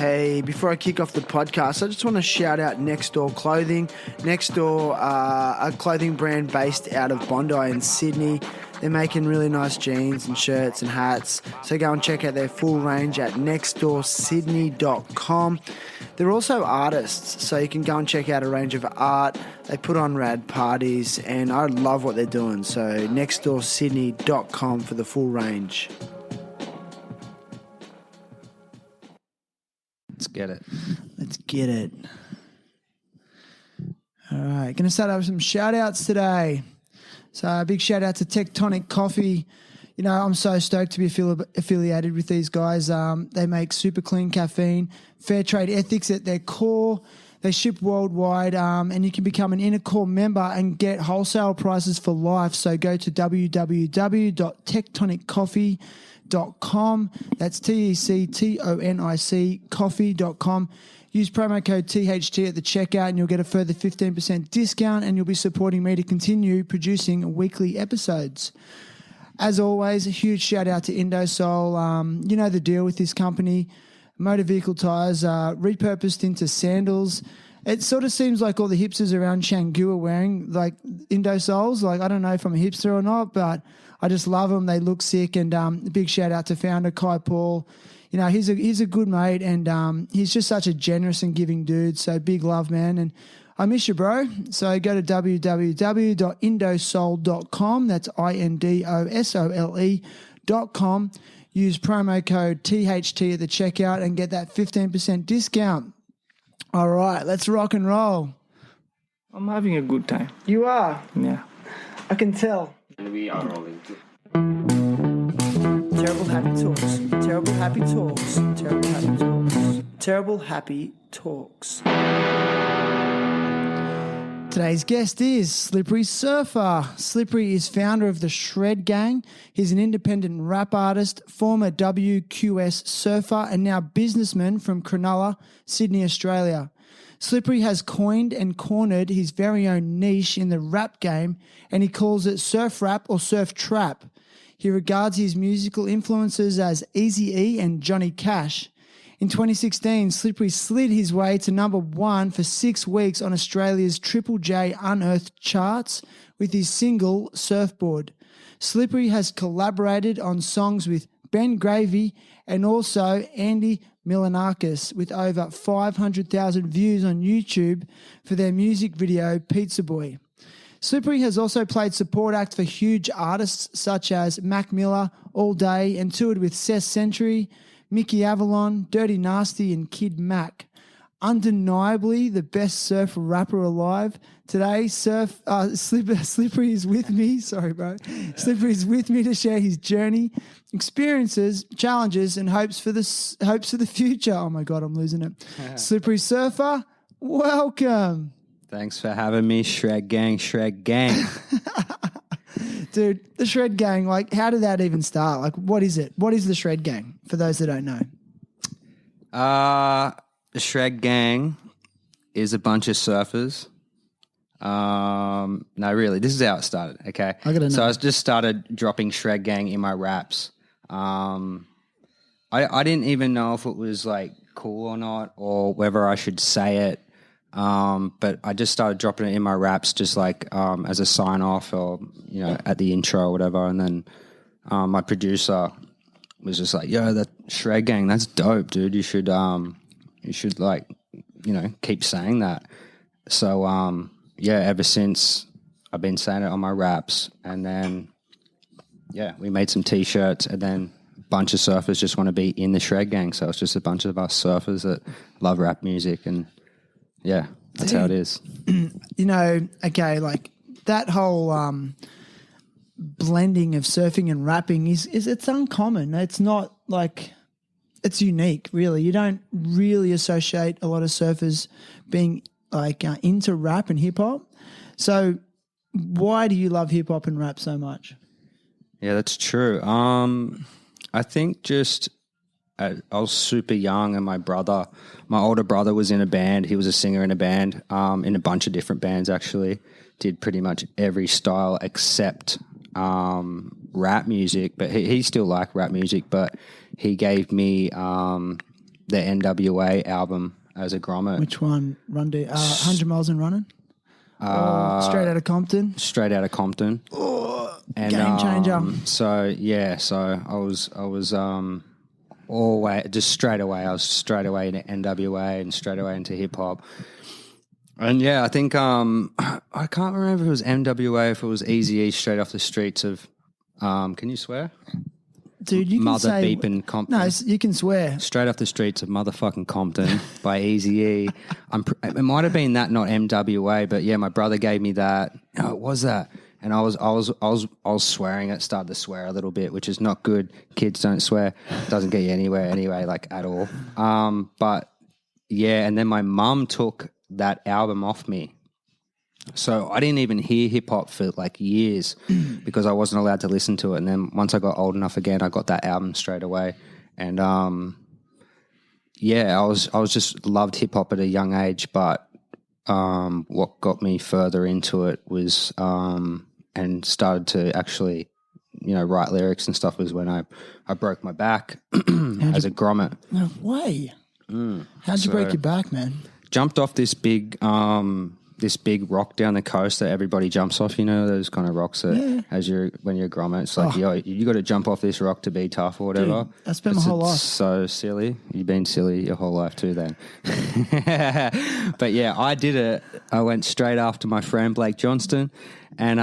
Hey, before I kick off the podcast, I just want to shout out Next Door Clothing. Next Door, a clothing brand based out of Bondi in Sydney. They're making really nice jeans and shirts and hats. So go and check out their full range at nextdoorsydney.com. They're also artists, so you can go and check out a range of art. They put on rad parties, and I love what they're doing. So nextdoorsydney.com for the full range. Let's get it. Let's get it. All right, going to start out with some shout-outs today. So a big shout-out to Tectonic Coffee. You know, I'm so stoked to be affiliated with these guys. They make super clean caffeine, fair trade ethics at their core. They ship worldwide, and you can become an Inner Core member and get wholesale prices for life. So go to www.tectoniccoffee.com. That's TECTONIC coffee.com. Use promo code THT at the checkout and you'll get a further 15% discount, and you'll be supporting me to continue producing weekly episodes. As always, a huge shout out to Indosol. You know the deal with this company. Motor vehicle tyres are repurposed into sandals. It sort of seems like all the hipsters around Canggu are wearing like Indosols. Like, I don't know if I'm a hipster or not, but I just love them. They look sick. And a big shout out to founder Kai Paul. You know, he's a good mate, and he's just such a generous and giving dude. So big love, man. And I miss you, bro. So go to www.indosol.com. That's INDOSOLE.com. Use promo code THT at the checkout and get that 15% discount. All right, let's rock and roll. I'm having a good time. You are? Yeah. I can tell. And we are rolling too. Terrible happy talks. Terrible happy talks. Terrible happy talks. Terrible happy talks. Today's guest is Slippery Surfer. Slippery is founder of the Shred Gang. He's an independent rap artist, former WQS surfer, and now businessman from Cronulla, Sydney, Australia. Slippery has coined and cornered his very own niche in the rap game, and he calls it surf rap or surf trap. He regards his musical influences as Eazy-E and Johnny Cash. In 2016, Slippery slid his way to number 1 for 6 weeks on Australia's Triple J Unearthed charts with his single Surfboard. Slippery has collaborated on songs with Ben Gravy and also Andy Milanakis, with over 500,000 views on YouTube for their music video Pizza Boy. Slippery has also played support act for huge artists such as Mac Miller, All Day, and toured with Seth Century, Mickey Avalon, Dirty Nasty, and Kid Mac. Undeniably the best surf rapper alive. Today, Slippery is with me. Sorry, bro. Slippery is with me to share his journey, experiences, challenges, and hopes for the future. Oh my God, I'm losing it. Slippery Surfer, welcome. Thanks for having me, Shred Gang, Shred Gang. Dude, the Shred Gang, like, how did that even start? Like, what is it? What is the Shred Gang, for those that don't know? The Shred Gang is a bunch of surfers. No, really, this is how it started, okay? I gotta know. So I just started dropping Shred Gang in my raps. I didn't even know if it was, like, cool or not, or whether I should say it. But I just started dropping it in my raps just like as a sign off, or, you know, at the intro or whatever. And then my producer was just like, yo, that Shred Gang, that's dope, dude. You should like, you know, keep saying that. So yeah, ever since I've been saying it on my raps. And then yeah, we made some t-shirts, and then a bunch of surfers just want to be in the Shred Gang. So it's just a bunch of us surfers that love rap music, and yeah, that's how it is. You know, okay, like that whole blending of surfing and rapping is it's uncommon. It's not like, it's unique, really. You don't really associate a lot of surfers being like into rap and hip hop. So why do you love hip hop and rap so much? Yeah, that's true. I think just I was super young, and my older brother was in a band. He was a singer in a band, in a bunch of different bands actually. Did pretty much every style except rap music, but he still liked rap music. But he gave me the NWA album as a grommet. Which one? 100 Miles and Running? Straight Out of Compton? Straight Out of Compton. And, game changer. So I was always just straight away. I was straight away into NWA and straight away into hip hop. And yeah, I think I can't remember if it was NWA, if it was Eazy-E, straight off the streets of. Can you swear? Dude, you can Mother say... beeping Compton. No, you can swear. Straight off the streets of motherfucking Compton by Eazy-E. It might have been that, not MWA, but yeah, my brother gave me that. No, it was that. And I was swearing it, started to swear a little bit, which is not good. Kids don't swear. It doesn't get you anywhere anyway, like at all. But yeah, and then my mum took that album off me. So I didn't even hear hip hop for like years because I wasn't allowed to listen to it. And then once I got old enough again, I got that album straight away. And yeah, I was just loved hip hop at a young age. But what got me further into it was and started to actually, write lyrics and stuff was when I broke my back as a grommet. No way. How'd you break your back, man? Jumped off this big rock down the coast that everybody jumps off. Those kind of rocks that when you're a grommet, it's like, yo, you got to jump off this rock to be tough or whatever. Dude, I spent my whole life. So silly. You've been silly your whole life too then. But yeah, I did it. I went straight after my friend Blake Johnston and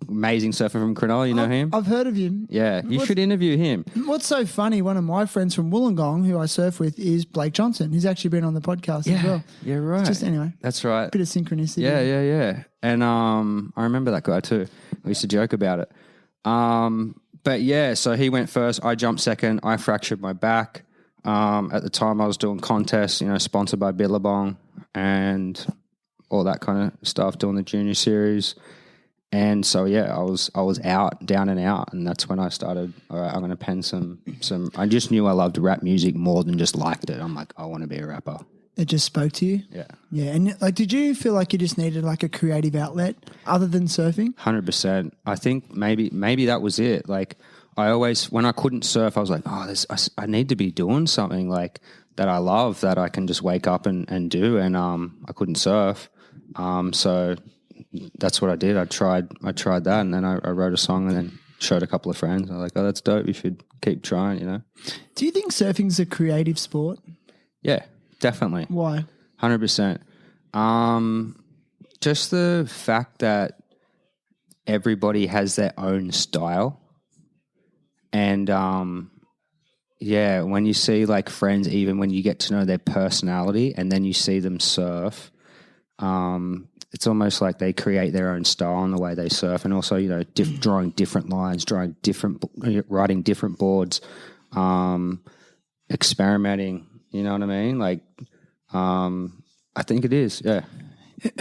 amazing surfer from Cronulla. You know him? I've heard of him. Yeah, you should interview him. What's so funny, one of my friends from Wollongong who I surf with is Blake Johnson. He's actually been on the podcast as well. Yeah, right. Just anyway. That's right. Bit of synchronicity. Yeah. And I remember that guy too. We used to joke about it. But yeah, so he went first. I jumped second. I fractured my back. At the time I was doing contests, sponsored by Billabong and all that kind of stuff, doing the junior series. And so yeah, I was out, down and out, and that's when I started. All right, I'm going to pen some. I just knew I loved rap music more than just liked it. I'm like, I want to be a rapper. It just spoke to you. Yeah. And like, did you feel like you just needed like a creative outlet other than surfing? 100%. I think maybe that was it. Like I always, when I couldn't surf, I was like, I need to be doing something like that I love that I can just wake up and do. And I couldn't surf, so. That's what I did. I tried that, and then I wrote a song and then showed a couple of friends. I was like, oh, that's dope. You should keep trying, Do you think surfing's a creative sport? Yeah, definitely. Why? 100%. Just the fact that everybody has their own style. And, when you see like friends, even when you get to know their personality and then you see them surf, it's almost like they create their own style in the way they surf, and also drawing different lines, writing different boards, experimenting. You know what I mean? Like, I think it is. Yeah.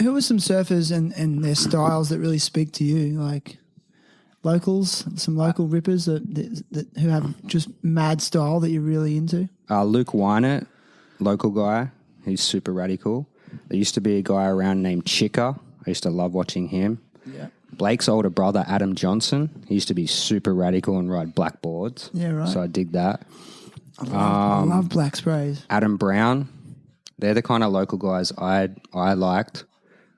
Who are some surfers and their styles that really speak to you? Like locals, some local rippers that who have just mad style that you're really into. Luke Wynett, local guy. He's super radical. There used to be a guy around named Chika. I used to love watching him. Yeah. Blake's older brother, Adam Johnson, he used to be super radical and ride blackboards. Yeah, right. So I dig that. I love black sprays. Adam Brown, they're the kind of local guys I liked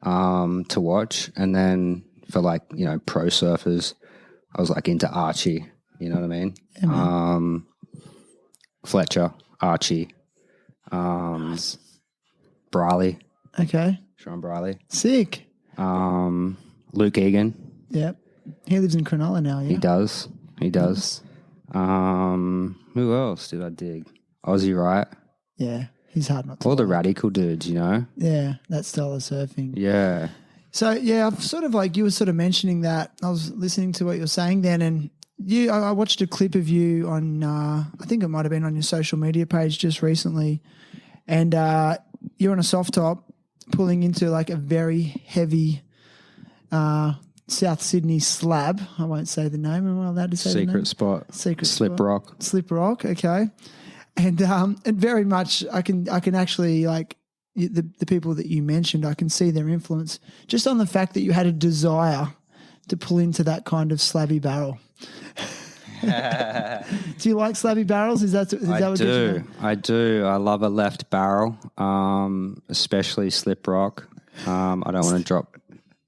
to watch. And then for like, pro surfers, I was like into Archie. You know what I mean? Yeah, Fletcher, Archie, nice. Briley. Okay. Sean Briley. Sick. Luke Egan. Yep. He lives in Cronulla now, yeah? He does. Nice. Who else did I dig? Ozzy Wright. Yeah. He's hard not to All the like. radical dudes, Yeah, that style of surfing. Yeah. So, yeah, I've sort of like, you were sort of mentioning that. I was listening to what you were saying then, and I watched a clip of you on, I think it might have been on your social media page just recently, and you're on a soft top pulling into like a very heavy South Sydney slab. I won't say the name. Am I allowed to say the name? Secret spot. Slip spot. Rock. Slip Rock, okay. And very much I can actually like the people that you mentioned, I can see their influence just on the fact that you had a desire to pull into that kind of slabby barrel. Do you like slappy barrels? Is that what gets you? I do. I love a left barrel, especially slip rock. I don't want to drop.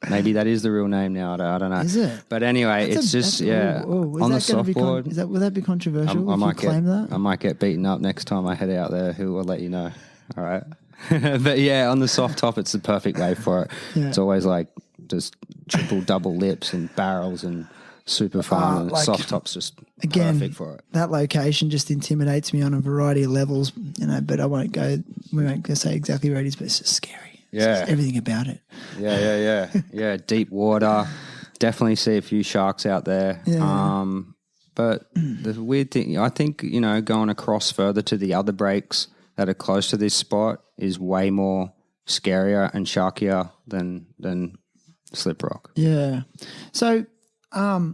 Maybe that is the real name now. I don't know. Is it? But anyway, on the softboard. Will that be controversial? I might claim that? I might get beaten up next time I head out there. Who will let you know? All right. But yeah, on the soft top, it's the perfect way for it. Yeah. It's always like just triple, double lips and barrels and super fun. And soft top's just perfect for it. That location just intimidates me on a variety of levels, but I won't go. We won't go say exactly where it is, but it's just scary. Yeah. Just everything about it. Yeah. Deep water. Definitely see a few sharks out there. Yeah. But the weird thing, I think, going across further to the other breaks that are close to this spot is way more scarier and sharkier than slip rock. Yeah. So, I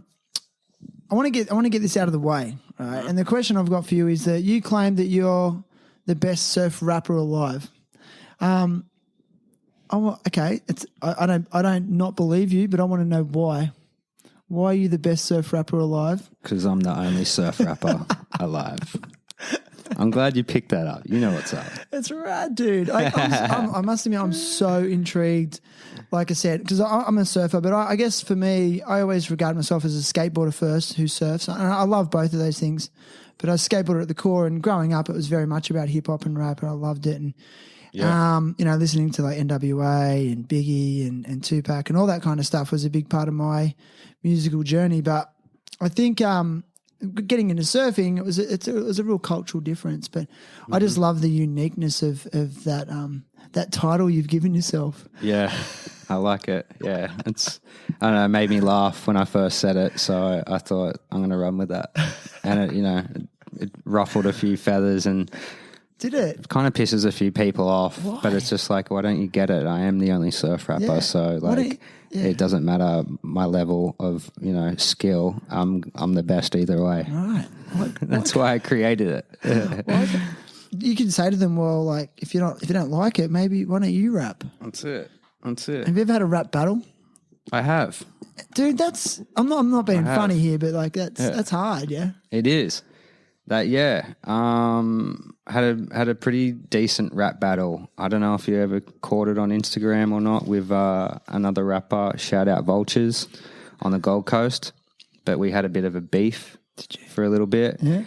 want to get this out of the way, right? And the question I've got for you is that you claim that you're the best surf rapper alive. Okay. I don't not believe you, but I want to know why. Why are you the best surf rapper alive? Because I'm the only surf rapper alive. I'm glad you picked that up. You know what's up. That's right, dude. I must admit, I'm so intrigued. Like I said, because I'm a surfer, but I guess for me, I always regard myself as a skateboarder first who surfs. And I love both of those things, but I was a skateboarder at the core. And growing up, it was very much about hip hop and rap, and I loved it. And listening to like NWA and Biggie and Tupac and all that kind of stuff was a big part of my musical journey. But I think getting into surfing, it was a real cultural difference. But I just love the uniqueness of that title you've given yourself. Yeah, I like it. Yeah, I don't know, it made me laugh when I first said it, so I thought I'm going to run with that. And it ruffled a few feathers and. Did it? Kind of pisses a few people off, Why? But it's just like, why don't you get it? I am the only surf rapper, so like, it doesn't matter my level of skill. I'm the best either way. Right. That's why I created it. You can say to them, well, like if you don't like it, maybe why don't you rap? That's it. Have you ever had a rap battle? I have, dude. I'm not being funny here, but like that's hard. Yeah, it is. That had a pretty decent rap battle. I don't know if you ever caught it on Instagram or not with another rapper. Shout out Vultures on the Gold Coast, but we had a bit of a beef for a little bit. Yeah,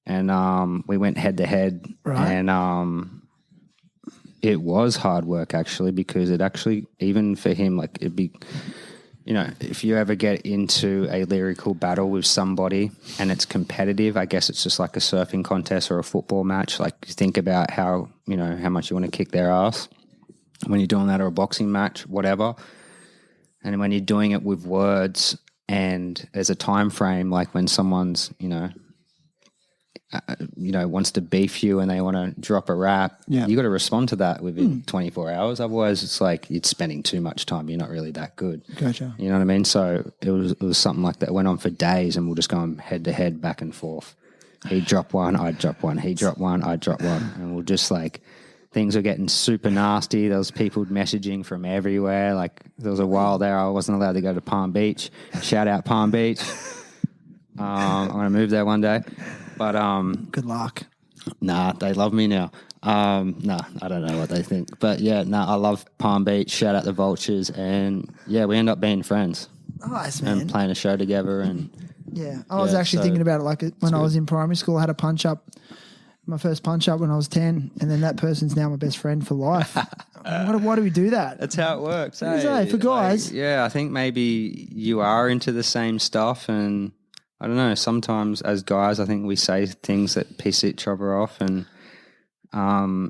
and we went head to head, right? And it was hard work actually, because it actually, even for him, like it'd be. If you ever get into a lyrical battle with somebody and it's competitive, I guess it's just like a surfing contest or a football match. Like think about how much you want to kick their ass when you're doing that, or a boxing match, whatever. And when you're doing it with words and there's a time frame, like when someone's, wants to beef you and they want to drop a rap, you got to respond to that within 24 hours. Otherwise, it's like you're spending too much time. You're not really that good. Gotcha. You know what I mean? So it was something like that. It went on for days, and we'll just go head to head, back and forth. He'd drop one, I'd drop one. He'd drop one, I'd drop one. And we'll just like, things were getting super nasty. There was people messaging from everywhere. Like there was a while there I wasn't allowed to go to Palm Beach. Shout out Palm Beach. I'm going to move there one day. But good luck. Nah, they love me now. I don't know what they think. But yeah, I love Palm Beach. Shout out the Vultures. And yeah, we end up being friends. Nice, man. And playing a show together. And yeah, I was actually thinking about it like when I was in primary school. I had a punch up, my first punch up when I was 10, and then that person's now my best friend for life. Why do we do that? That's how it works. For guys. I think maybe you are into the same stuff, and I don't know, sometimes as guys, I think we say things that piss each other off, and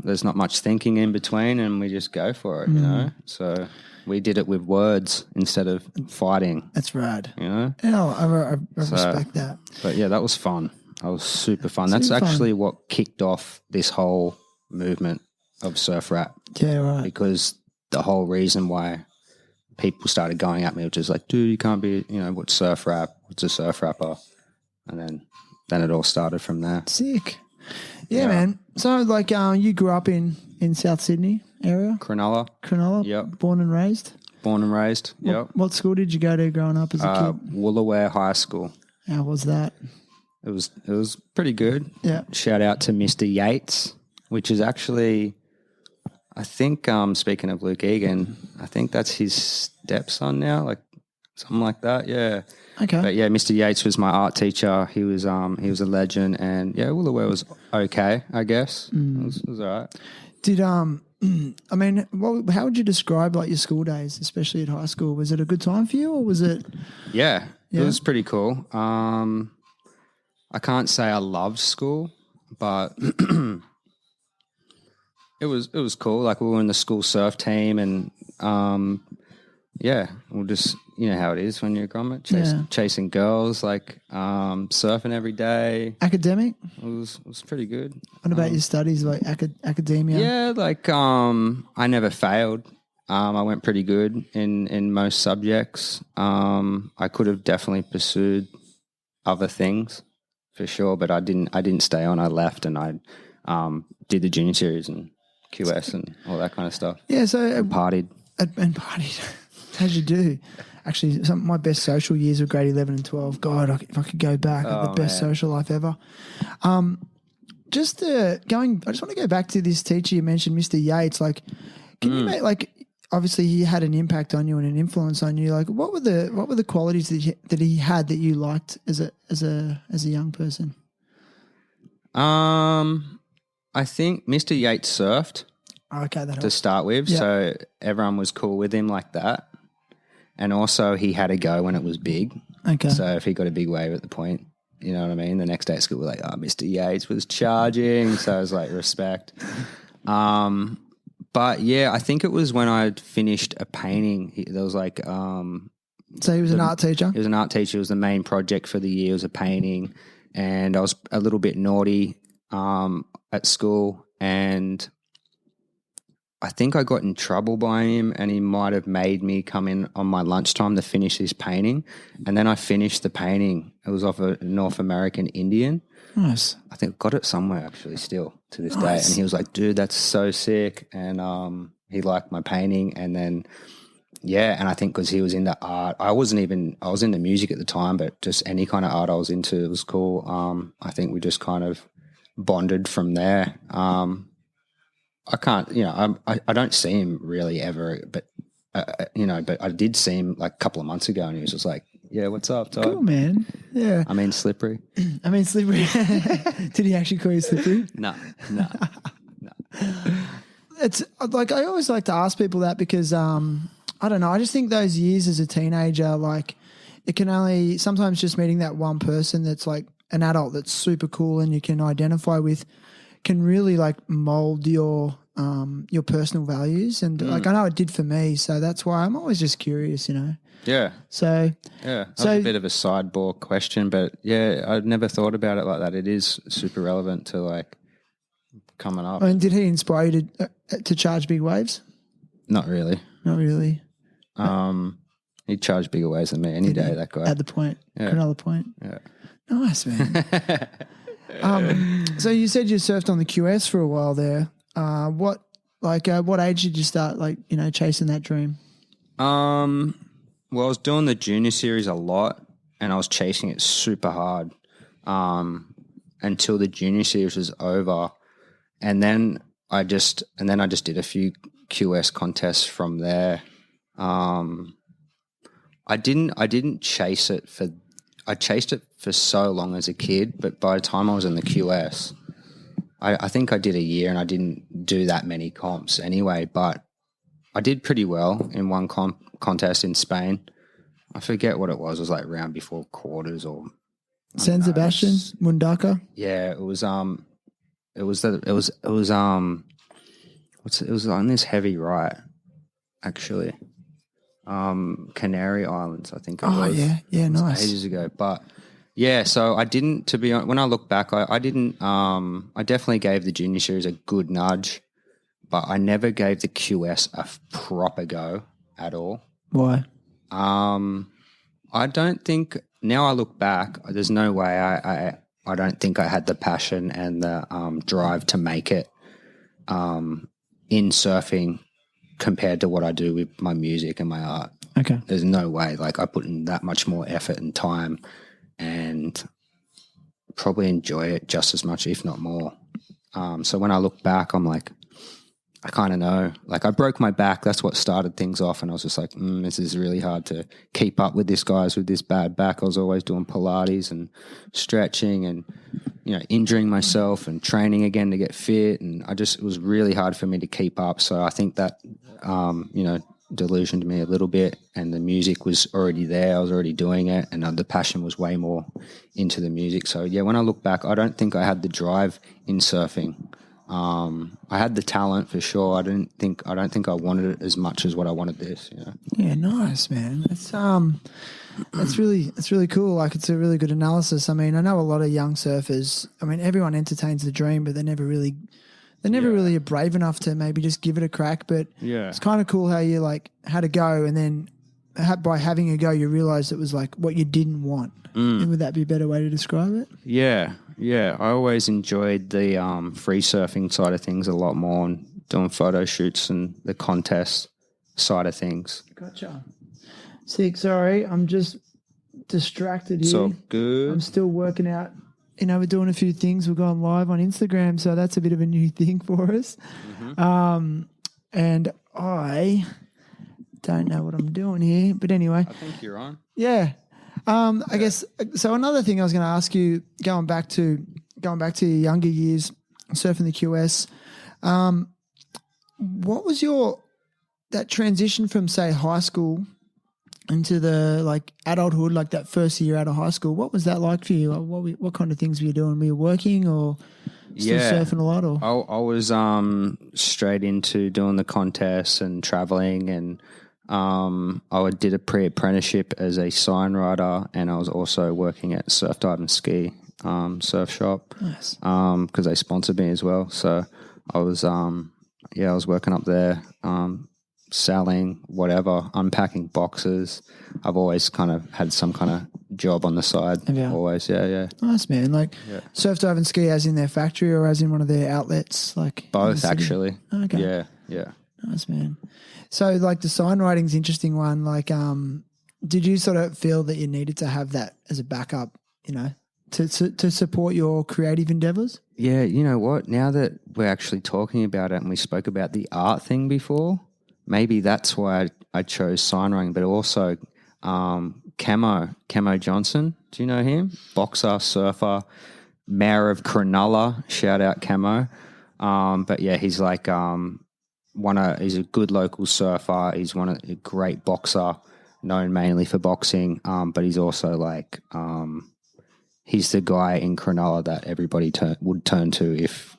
there's not much thinking in between, and we just go for it, So we did it with words instead of fighting. That's rad. Yeah, I respect that. But yeah, that was fun. That was super fun. That's actually what kicked off this whole movement of surf rap. Yeah, right. Because the whole reason why people started going at me, which is like, dude, you can't be, what's surf rap? What's a surf rapper? And then it all started from there. Sick. Yeah, man. So, like, you grew up in South Sydney area? Cronulla. Yep. Born and raised? Born and raised, yep. What school did you go to growing up as a kid? Woolooware High School. How was that? it was pretty good. Yeah. Shout out to Mr. Yates, which is actually, I think, speaking of Luke Egan, I think that's his stepson now, like something like that. Yeah. Okay. But yeah, Mr. Yates was my art teacher. He was a legend, and yeah, Woolooware was okay, I guess. It was all right. Did I mean, how would you describe like your school days, especially at high school? Was it a good time for you, or was it? Yeah, Yeah. it was pretty cool. I can't say I loved school, but it was cool. Like we were in the school surf team, and yeah, we'll just how it is when you're a grommet, chasing girls, like surfing every day. Academic? It was pretty good. What about your studies, like academia? Yeah, like I never failed. I went pretty good in most subjects. I could have definitely pursued other things for sure, but I didn't stay on. I left and I did the junior series and QS and all that kind of stuff. Yeah, so And partied. and partied as you do. Actually, some of my best social years were grade 11 and 12. God, if I could go back, the best social life ever. I just want to go back to this teacher you mentioned, Mr. Yates. Like, can you make like? Obviously, he had an impact on you and an influence on you. Like, what were the qualities that he had that you liked as a young person? I think Mr. Yates surfed Okay, that to helps. start with, Yeah. so everyone was cool with him like that. And also, he had a go when it was big. Okay, So if he got a big wave at the point, you know what I mean? The next day at school, we're like, Mr. Yates was charging. So I was like, respect. But yeah, I think it was when I'd finished a painting. There was like, so he was an art teacher. he was an art teacher. It was the main project for the year. It was a painting. And I was a little bit naughty at school. And I think I got in trouble by him, and he might have made me come in on my lunchtime to finish his painting. And then I finished the painting. It was of a North American Indian. Nice. I think got it somewhere actually still to this day. Nice. And he was like, dude, that's so sick. And he liked my painting. And then, yeah, and I think because he was into art, I was into music at the time, but just any kind of art I was into, it was cool. I think we just kind of bonded from there. I can't, I don't see him really ever, but, but I did see him like a couple of months ago, and he was just like, yeah, what's up, Todd? Cool, man. Yeah. I mean, slippery. I mean, slippery. Did he actually call you slippery? No. It's like I always like to ask people that because I don't know. I just think those years as a teenager, like it can only sometimes just meeting that one person that's like an adult that's super cool and you can identify with can really like mold your personal values. And like I know it did for me, so that's why I'm always just curious, Yeah. So Yeah, that was a bit of a sideball question, but yeah, I'd never thought about it like that. It is super relevant to like coming up. I mean, did he inspire you to charge big waves? Not really. Not really. He'd charge bigger waves than me any day, that guy. At the point, another point. Yeah. Nice, man. So you said you surfed on the QS for a while there. What age did you start chasing that dream? Well, I was doing the junior series a lot, and I was chasing it super hard until the junior series was over, and then I just did a few QS contests from there. I didn't chase it for. I chased it for so long as a kid, but by the time I was in the QS, I think I did a year, and I didn't do that many comps anyway, but I did pretty well in one contest in Spain. I forget what it was. It was like round before quarters or San Sebastian, Mundaka. yeah. It was on this heavy right actually. Canary Islands, I think it was. Yeah, It was nice. ages ago, but yeah. So I didn't. To be honest, when I look back, I didn't. I definitely gave the junior series a good nudge, but I never gave the QS a proper go at all. Why? I don't think. Now I look back, there's no way. I don't think I had the passion and the drive to make it in surfing compared to what I do with my music and my art. Okay. There's no way. Like I put in that much more effort and time, and probably enjoy it just as much, if not more. So when I look back, I'm like, I kind of know. Like, I broke my back. That's what started things off. And I was just like, this is really hard to keep up with this guys with this bad back. I was always doing Pilates and stretching and, injuring myself and training again to get fit. And it was really hard for me to keep up. So I think that, delusioned me a little bit, and the music was already there. I was already doing it, and the passion was way more into the music. So yeah, when I look back, I don't think I had the drive in surfing. I had the talent for sure. I don't think I wanted it as much as what I wanted this. Yeah, nice, man. That's really cool. Like, it's a really good analysis. I mean, I know a lot of young surfers. I mean, everyone entertains the dream, but they never really are brave enough to maybe just give it a crack. But it's kind of cool how you like had a go, and then by having a go, you realized it was like what you didn't want. Would that be a better way to describe it? Yeah. I always enjoyed the free surfing side of things a lot more, and doing photo shoots and the contest side of things. Gotcha. Sick. Sorry, I'm just distracted here. So good. I'm still working out. We're doing a few things. We're going live on Instagram, so that's a bit of a new thing for us. Mm-hmm. And I don't know what I'm doing here, but anyway. I think you're on. Yeah. I guess so. Another thing I was going to ask you, going back to your younger years, surfing the QS, what was that transition from, say, high school into the like adulthood, like that first year out of high school? What was that like for you? What kind of things were you doing? Were you working or still surfing a lot? Or I was straight into doing the contests and traveling, and I did a pre-apprenticeship as a sign writer, and I was also working at Surf Dive and Ski surf shop. Nice. Because they sponsored me as well. So I was I was working up there, selling whatever, unpacking boxes. I've always kind of had some kind of job on the side. Yeah. Always, yeah. Nice, man. Like Surf Dive and Ski as in their factory or as in one of their outlets? Like both, actually. Okay. Yeah. Nice, man. So like the sign writing's interesting one. Like, did you sort of feel that you needed to have that as a backup, to support your creative endeavors? Yeah, you know what? Now that we're actually talking about it, and we spoke about the art thing before, maybe that's why I chose sign writing, but also Camo Johnson. Do you know him? Boxer, surfer, mayor of Cronulla. Shout out Camo. But yeah, he's like he's a good local surfer. He's a great boxer, known mainly for boxing. But he's also like he's the guy in Cronulla that everybody would turn to if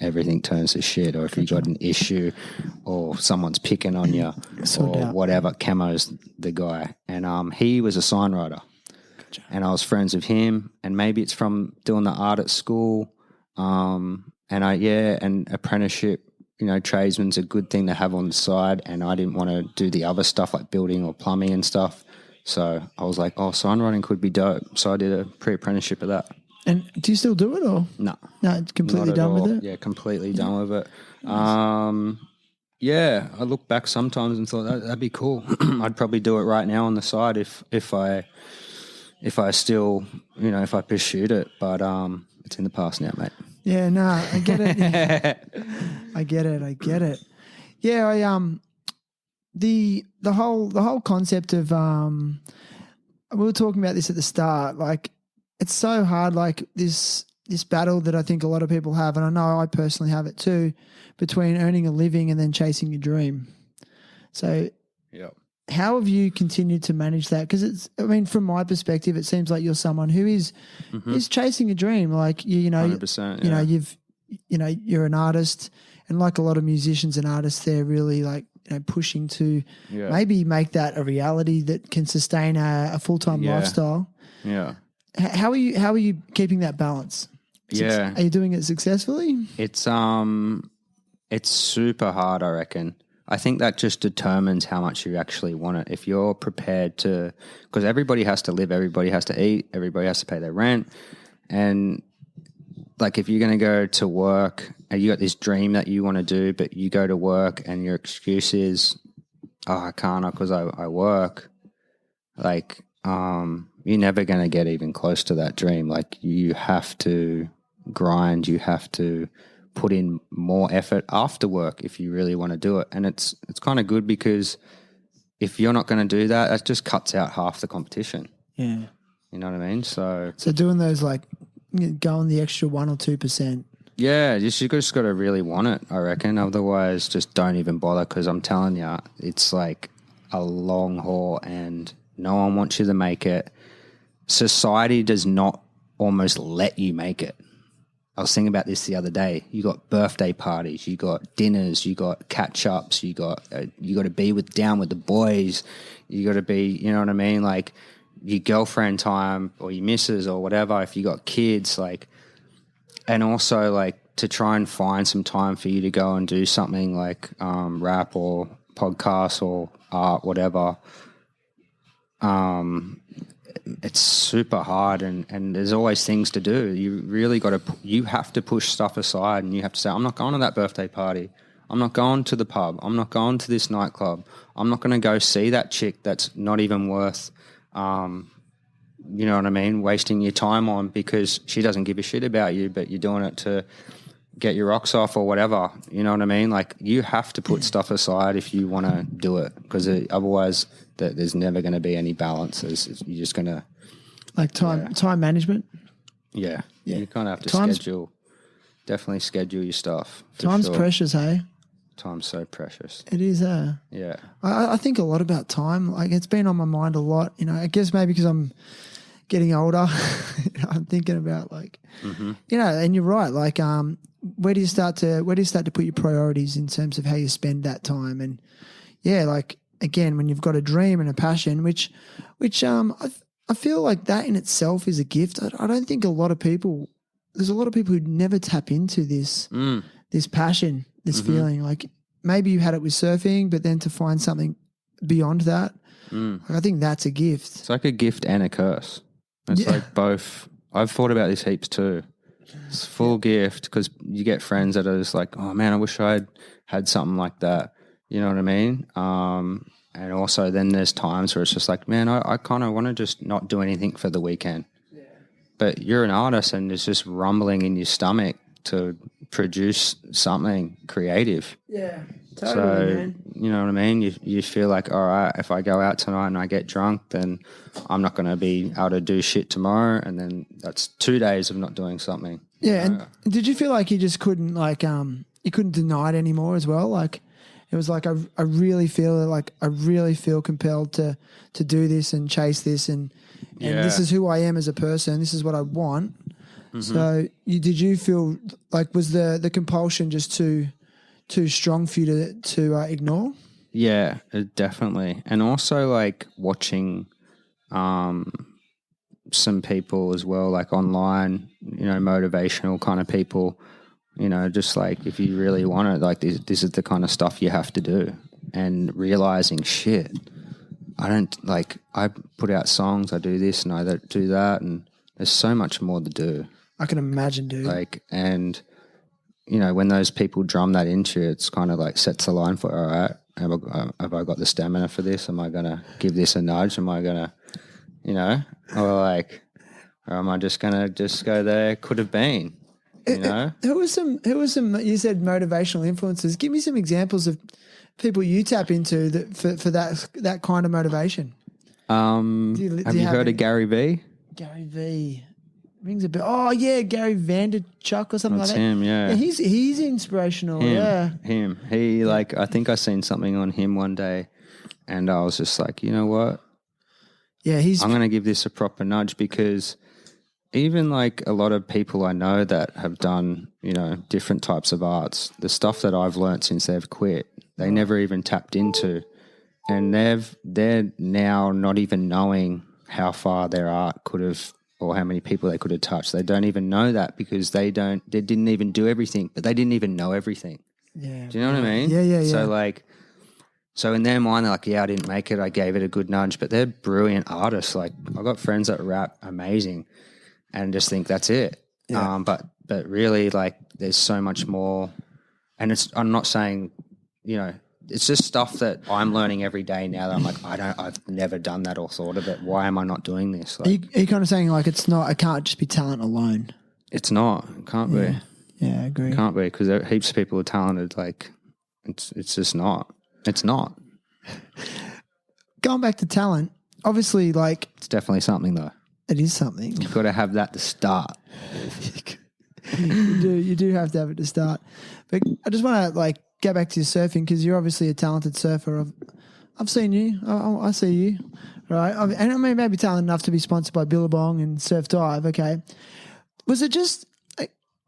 everything turns to shit, or if you got an issue, or someone's picking on you, or whatever. Camo's the guy, and he was a sign writer, and I was friends with him, and maybe it's from doing the art at school, and apprenticeship. Tradesman's a good thing to have on the side, and I didn't want to do the other stuff like building or plumbing and stuff, so I was like, sign writing could be dope. So I did a pre-apprenticeship of that. And do you still do it or? No, it's completely done with it? Yeah, completely done with it. Nice. I look back sometimes and thought that'd be cool. I'd probably do it right now on the side if I still, if I pursued it. But it's in the past now, mate. Yeah, no, I get it. I get it. Yeah, the whole concept of we were talking about this at the start, like it's so hard, like this battle that I think a lot of people have, and I know I personally have it too, between earning a living and then chasing your dream. So how have you continued to manage that? Because from my perspective, it seems like you're someone who is chasing a dream. Like 100%, you're an artist, and like a lot of musicians and artists, they're really like pushing to maybe make that a reality that can sustain a full-time lifestyle. Yeah. How are you keeping that balance? Are you doing it successfully? It's super hard, I reckon. I think that just determines how much you actually want it. If you're prepared to, because everybody has to live, everybody has to eat, everybody has to pay their rent. And like if you're going to go to work and you got this dream that you want to do, but you go to work and your excuse is, I can't because I work. Like, you're never going to get even close to that dream. Like, you have to grind, you have to put in more effort after work if you really want to do it. And it's kind of good, because if you're not going to do that, that just cuts out half the competition. Yeah. You know what I mean? So doing those, like, going the extra 1 or 2%. yeah, you just got to really want it, I reckon. Otherwise, just don't even bother, because I'm telling you, it's like a long haul and no one wants you to make it. Society does not almost let you make it. I was thinking about this the other day. You got birthday parties, you got dinners, you got catch-ups, you got to be down with the boys, you got to be, you know what I mean, like your girlfriend time or your missus or whatever, if you got kids, like. And also, like, to try and find some time for you to go and do something like rap or podcast or art, whatever. It's super hard, and there's always things to do. You really you have to push stuff aside, and you have to say, I'm not going to that birthday party. I'm not going to the pub. I'm not going to this nightclub. I'm not going to go see that chick that's not even worth you know what I mean, wasting your time on, because she doesn't give a shit about you, but you're doing it to get your rocks off or whatever. You know what I mean? Like, you have to put stuff aside if you want to do it, because otherwise there's never going to be any balance. You're just going to... Like time management? Yeah. You kind of have to definitely schedule your stuff. Time's precious, hey? Time's so precious. It is, Yeah. I think a lot about time. Like, it's been on my mind a lot. You know, I guess maybe because I'm getting older, I'm thinking about, like, you know, and you're right. Like, where do you start to put your priorities in terms of how you spend that time? And yeah, like, again, when you've got a dream and a passion, which I feel like that in itself is a gift. I don't think there's a lot of people who never tap into this passion, this feeling. Like, maybe you had it with surfing, but then to find something beyond that, like, I think that's a gift. It's like a gift and a curse. It's like both. I've thought about this heaps too. It's full gift, because you get friends that are just like, oh man, I wish I'd had something like that. You know what I mean? And also then there's times where it's just like, man, I kind of want to just not do anything for the weekend. Yeah. But you're an artist, and it's just rumbling in your stomach to produce something creative. Yeah, totally, man. You know what I mean? You feel like, all right, if I go out tonight and I get drunk, then I'm not going to be able to do shit tomorrow, and then that's 2 days of not doing something. Yeah, and did you feel like you just couldn't, like, you couldn't deny it anymore as well? Like, it was like, I really feel compelled to do this and chase this, and this is who I am as a person. This is what I want. So did you feel like, was the compulsion just too strong for you to ignore? Yeah, definitely. And also, like, watching some people as well, like online, you know, motivational kind of people, you know, just like, if you really want it, like, this is the kind of stuff you have to do. And realizing, shit, I put out songs, I do this and I do that, and there's so much more to do. I can imagine, dude. Like, and, you know, when those people drum that into you, it's kind of like sets the line for, all right, have I got the stamina for this? Am I going to give this a nudge? Am I going to, you know, or am I just going to just go there? Could have been, you know? Who was some, you said motivational influences. Give me some examples of people you tap into that for that kind of motivation. Have you heard of Gary Vee? Gary Vee. Rings a bell. Oh yeah, Gary Vaynerchuk or something That's like that. him, yeah. He's inspirational. Him. He, like, I think I seen something on him one day, and I was just like, you know what? Yeah, I'm going to give this a proper nudge, because even, like, a lot of people I know that have done, you know, different types of arts, the stuff that I've learnt since they've quit, they never even tapped into, and they're now not even knowing how far their art could have, or how many people they could have touched. They don't even know that, because they didn't even do everything, but they didn't even know everything. Yeah. Do you know what I mean? Yeah. So in their mind, they're like, yeah, I didn't make it, I gave it a good nudge, but they're brilliant artists. Like, I've got friends that rap amazing and just think that's it. Yeah. But really, like, there's so much more. And I'm not saying, you know, it's just stuff that I'm learning every day now that I'm like, I've never done that or thought of it. Why am I not doing this? Like, Are you kind of saying like it's not? It can't just be talent alone. it's not. It can't be. Yeah, I agree. It can't be because heaps of people are talented. Like, it's just not. It's not. Going back to talent, obviously, like It's definitely something though. it is something. You've got to have that to start. You do have to have it to start. But I just want to like get back to your surfing because you're obviously a talented surfer. I've seen you. I see you, right? And I mean, maybe talented enough to be sponsored by Billabong and Surf Dive. Okay, was it just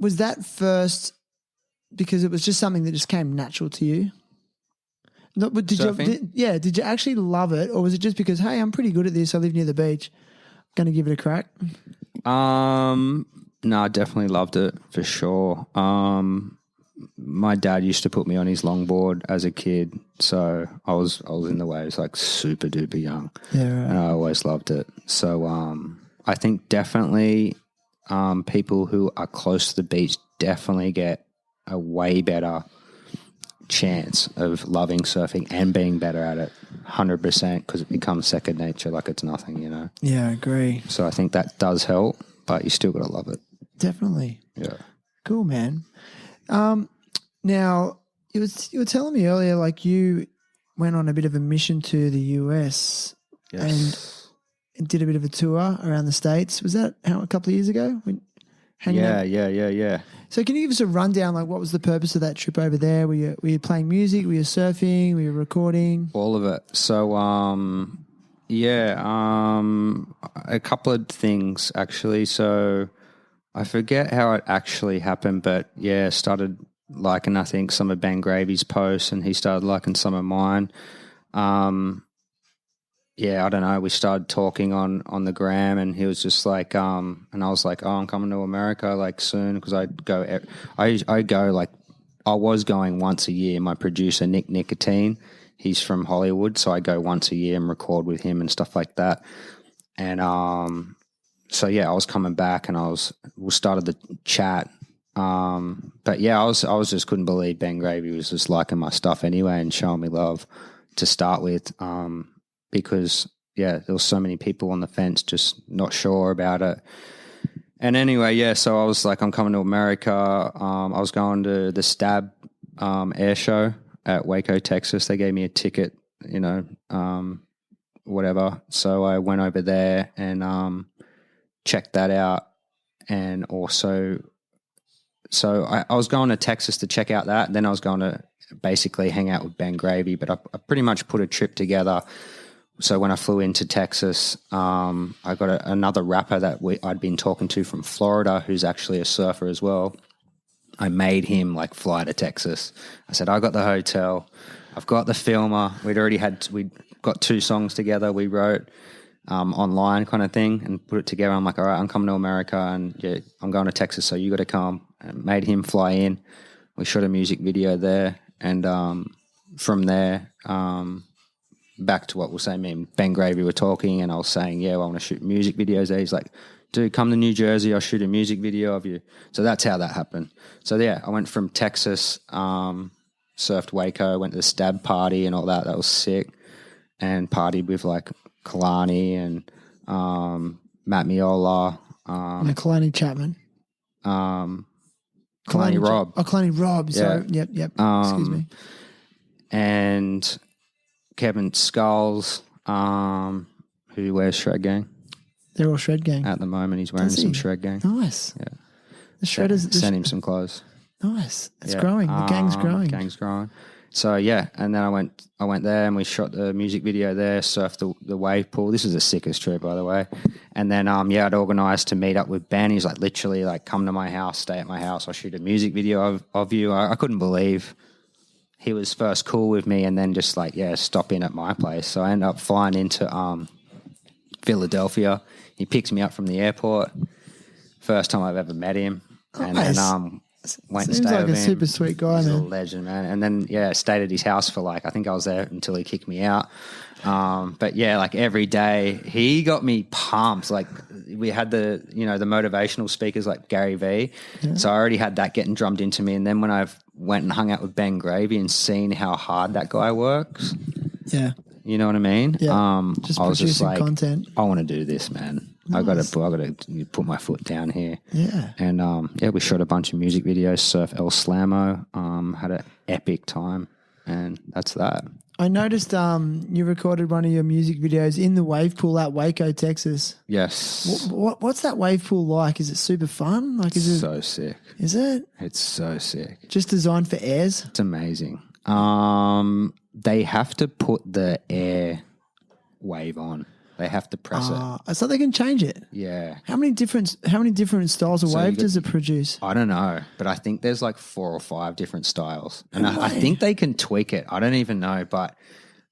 was that first because it was just something that just came natural to you? No, but did Surfing? did you actually love it, or was it just because hey, I'm pretty good at this. I live near the beach. Going to give it a crack. No, I definitely loved it for sure. My dad used to put me on his longboard as a kid, so I was in the waves like super duper young. Yeah, And right. I always loved it. So I think definitely people who are close to the beach definitely get a way better chance of loving surfing and being better at it 100% because it becomes second nature like it's nothing, you know. Yeah, I agree. So I think that does help, but you still got to love it. Definitely. Yeah. Cool, man. Now you were telling me earlier, like you went on a bit of a mission to the US Yes. and did a bit of a tour around the States. Was that a couple of years ago? Hanging out? Yeah. So can you give us a rundown? Like, what was the purpose of that trip over there? Were you playing music? Were you surfing? Were you recording? All of it. So, a couple of things actually. So, I forget how it actually happened, but yeah, started liking, I think, some of Ben Gravy's posts and he started liking some of mine. Yeah, I don't know. We started talking on the gram, and he was just like, and I was like, oh, I'm coming to America like soon because I go like I was going once a year. My producer Nick Nicotine, he's from Hollywood, so I go once a year and record with him and stuff like that. And so yeah, I was coming back, and we started the chat. But yeah, I was just couldn't believe Ben Gravy was just liking my stuff anyway and showing me love to start with. Because yeah, there was so many people on the fence just not sure about it. And anyway, yeah, so I was like, I'm coming to America. I was going to the Stab air show at Waco, Texas. They gave me a ticket, you know, whatever. So I went over there and checked that out. And also, so I was going to Texas to check out that. Then I was going to basically hang out with Ben Gravy, but I pretty much put a trip together. So when I flew into Texas, I got another rapper that I'd been talking to from Florida who's actually a surfer as well. I made him like fly to Texas. I said, I got the hotel. I've got the filmer. We'd got 2 songs together we wrote online kind of thing and put it together. I'm like, all right, I'm coming to America and yeah, I'm going to Texas, so you got to come. And made him fly in. We shot a music video there. And from there, back to what we're saying, me and Ben Gravy were talking, and I was saying, yeah, well, I want to shoot music videos there. He's like, dude, come to New Jersey, I'll shoot a music video of you. So that's how that happened. So yeah, I went from Texas, surfed Waco, went to the Stab party and all that. That was sick. And partied with like Kalani and Matt Miola. Kalani Chapman. Kalani Rob. Kalani Rob. Sorry. Yep. Excuse me. And Kevin Skulls, who wears Shred Gang. They're all Shred Gang. At the moment, he's wearing some Shred Gang. Nice. Yeah. The Shredders. Send him some clothes. Nice. It's growing. The gang's growing. Gang's growing. So yeah, and then I went there and we shot the music video there, surfed the wave pool. This is the sickest trip, by the way. And then I'd organised to meet up with Ben. He's like, literally, like, come to my house, stay at my house. I'll shoot a music video of you. I couldn't believe he was first cool with me and then just like, yeah, stop in at my place. So I ended up flying into Philadelphia. He picked me up from the airport. First time I've ever met him. And Nice. then went and Seems stayed like with a him. super sweet guy, He's a man. legend, man. And then, yeah, stayed at his house for like, I think I was there until he kicked me out. But yeah, like every day he got me pumped. Like we had the motivational speakers like Gary Vee. Yeah. So I already had that getting drummed into me. And then when went and hung out with Ben Gravy and seen how hard that guy works. Yeah. You know what I mean? Yeah. Just I was just producing like, content. I want to do this, man. I got to put my foot down here. Yeah. And we shot a bunch of music videos. Surf El Slamo, had an epic time, and that's that. I noticed you recorded one of your music videos in the wave pool at Waco, Texas. Yes, What's that wave pool like? Is it super fun? Like, is it? so sick. Is it It's so sick. just designed for airs? It's amazing. They have to put the air wave on. They have to press it. So they can change it. Yeah. How many different styles of So wave you got- does it produce? I don't know, but I think there's like 4 or 5 different styles, and I think they can tweak it. I don't even know, but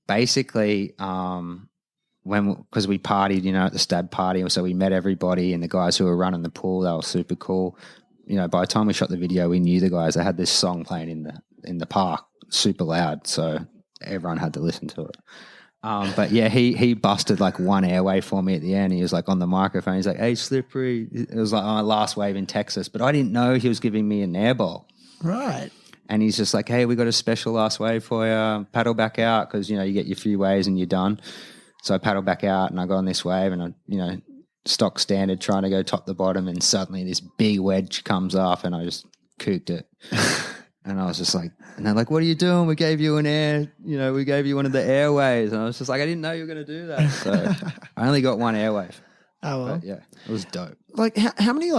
basically, because we partied, at the Stad party, so we met everybody, and the guys who were running the pool, they were super cool. By the time we shot the video, we knew the guys. They had this song playing in the park, super loud, so everyone had to listen to it. But yeah, he busted like one airwave for me at the end. He was like on the microphone. He's like, "Hey, Slippery." It was like my last wave in Texas, but I didn't know he was giving me an airball. Right. And he's just like, "Hey, we got a special last wave for you. Paddle back out because you get your few waves and you're done." So I paddled back out and I got on this wave and I, stock standard trying to go top to bottom, and suddenly this big wedge comes off and I just cooked it. And I was just like, and they're like, "What are you doing? We gave you an air, we gave you one of the airways." And I was just like, I didn't know you were going to do that. So I only got one airwave. Oh well. But yeah, it was dope. Like how many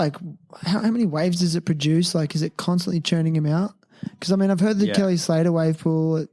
how many waves does it produce? Like, is it constantly churning them out? Because I've heard the Yeah. Kelly Slater wave pool. It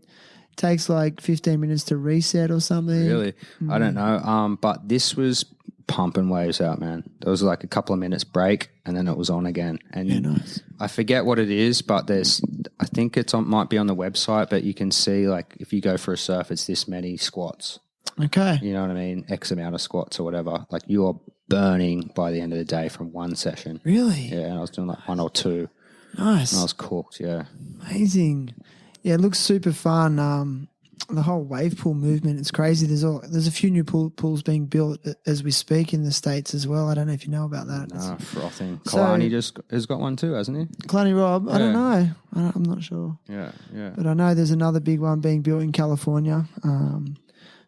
takes like 15 minutes to reset or something. Really? I don't know. But this was pumping waves out, man. There was like a couple of minutes break and then it was on again. And Yeah, nice. I forget what it is, but I think might be on the website, but you can see like if you go for a surf, it's this many squats. Okay. You know what I mean? X amount of squats or whatever. Like you are burning by the end of the day from one session. Really? Yeah, and I was doing like 1 or 2 Nice. and I was cooked, yeah. Amazing. Yeah, it looks super fun. The whole wave pool movement, it's crazy. There's a few new pools being built as we speak in the States as well. I don't know if you know about that. No, frothing. So- Kalani has got one too, hasn't he? Clanny Rob, I don't Yeah. know. I'm not sure. Yeah, yeah. But I know there's another big one being built in California.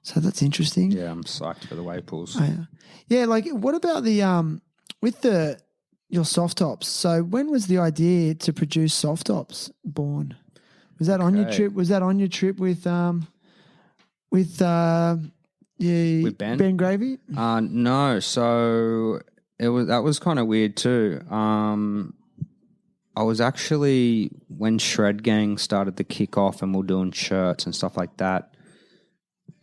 So that's interesting. Yeah, I'm psyched for the wave pools. Oh, yeah. Yeah, like what about the with your soft tops? So when was the idea to produce soft tops born? Was that on your Okay. trip? Was that on your trip with Ben? Ben Gravy? No, so that was kind of weird too. I was actually when Shred Gang started to kick off and we're doing shirts and stuff like that.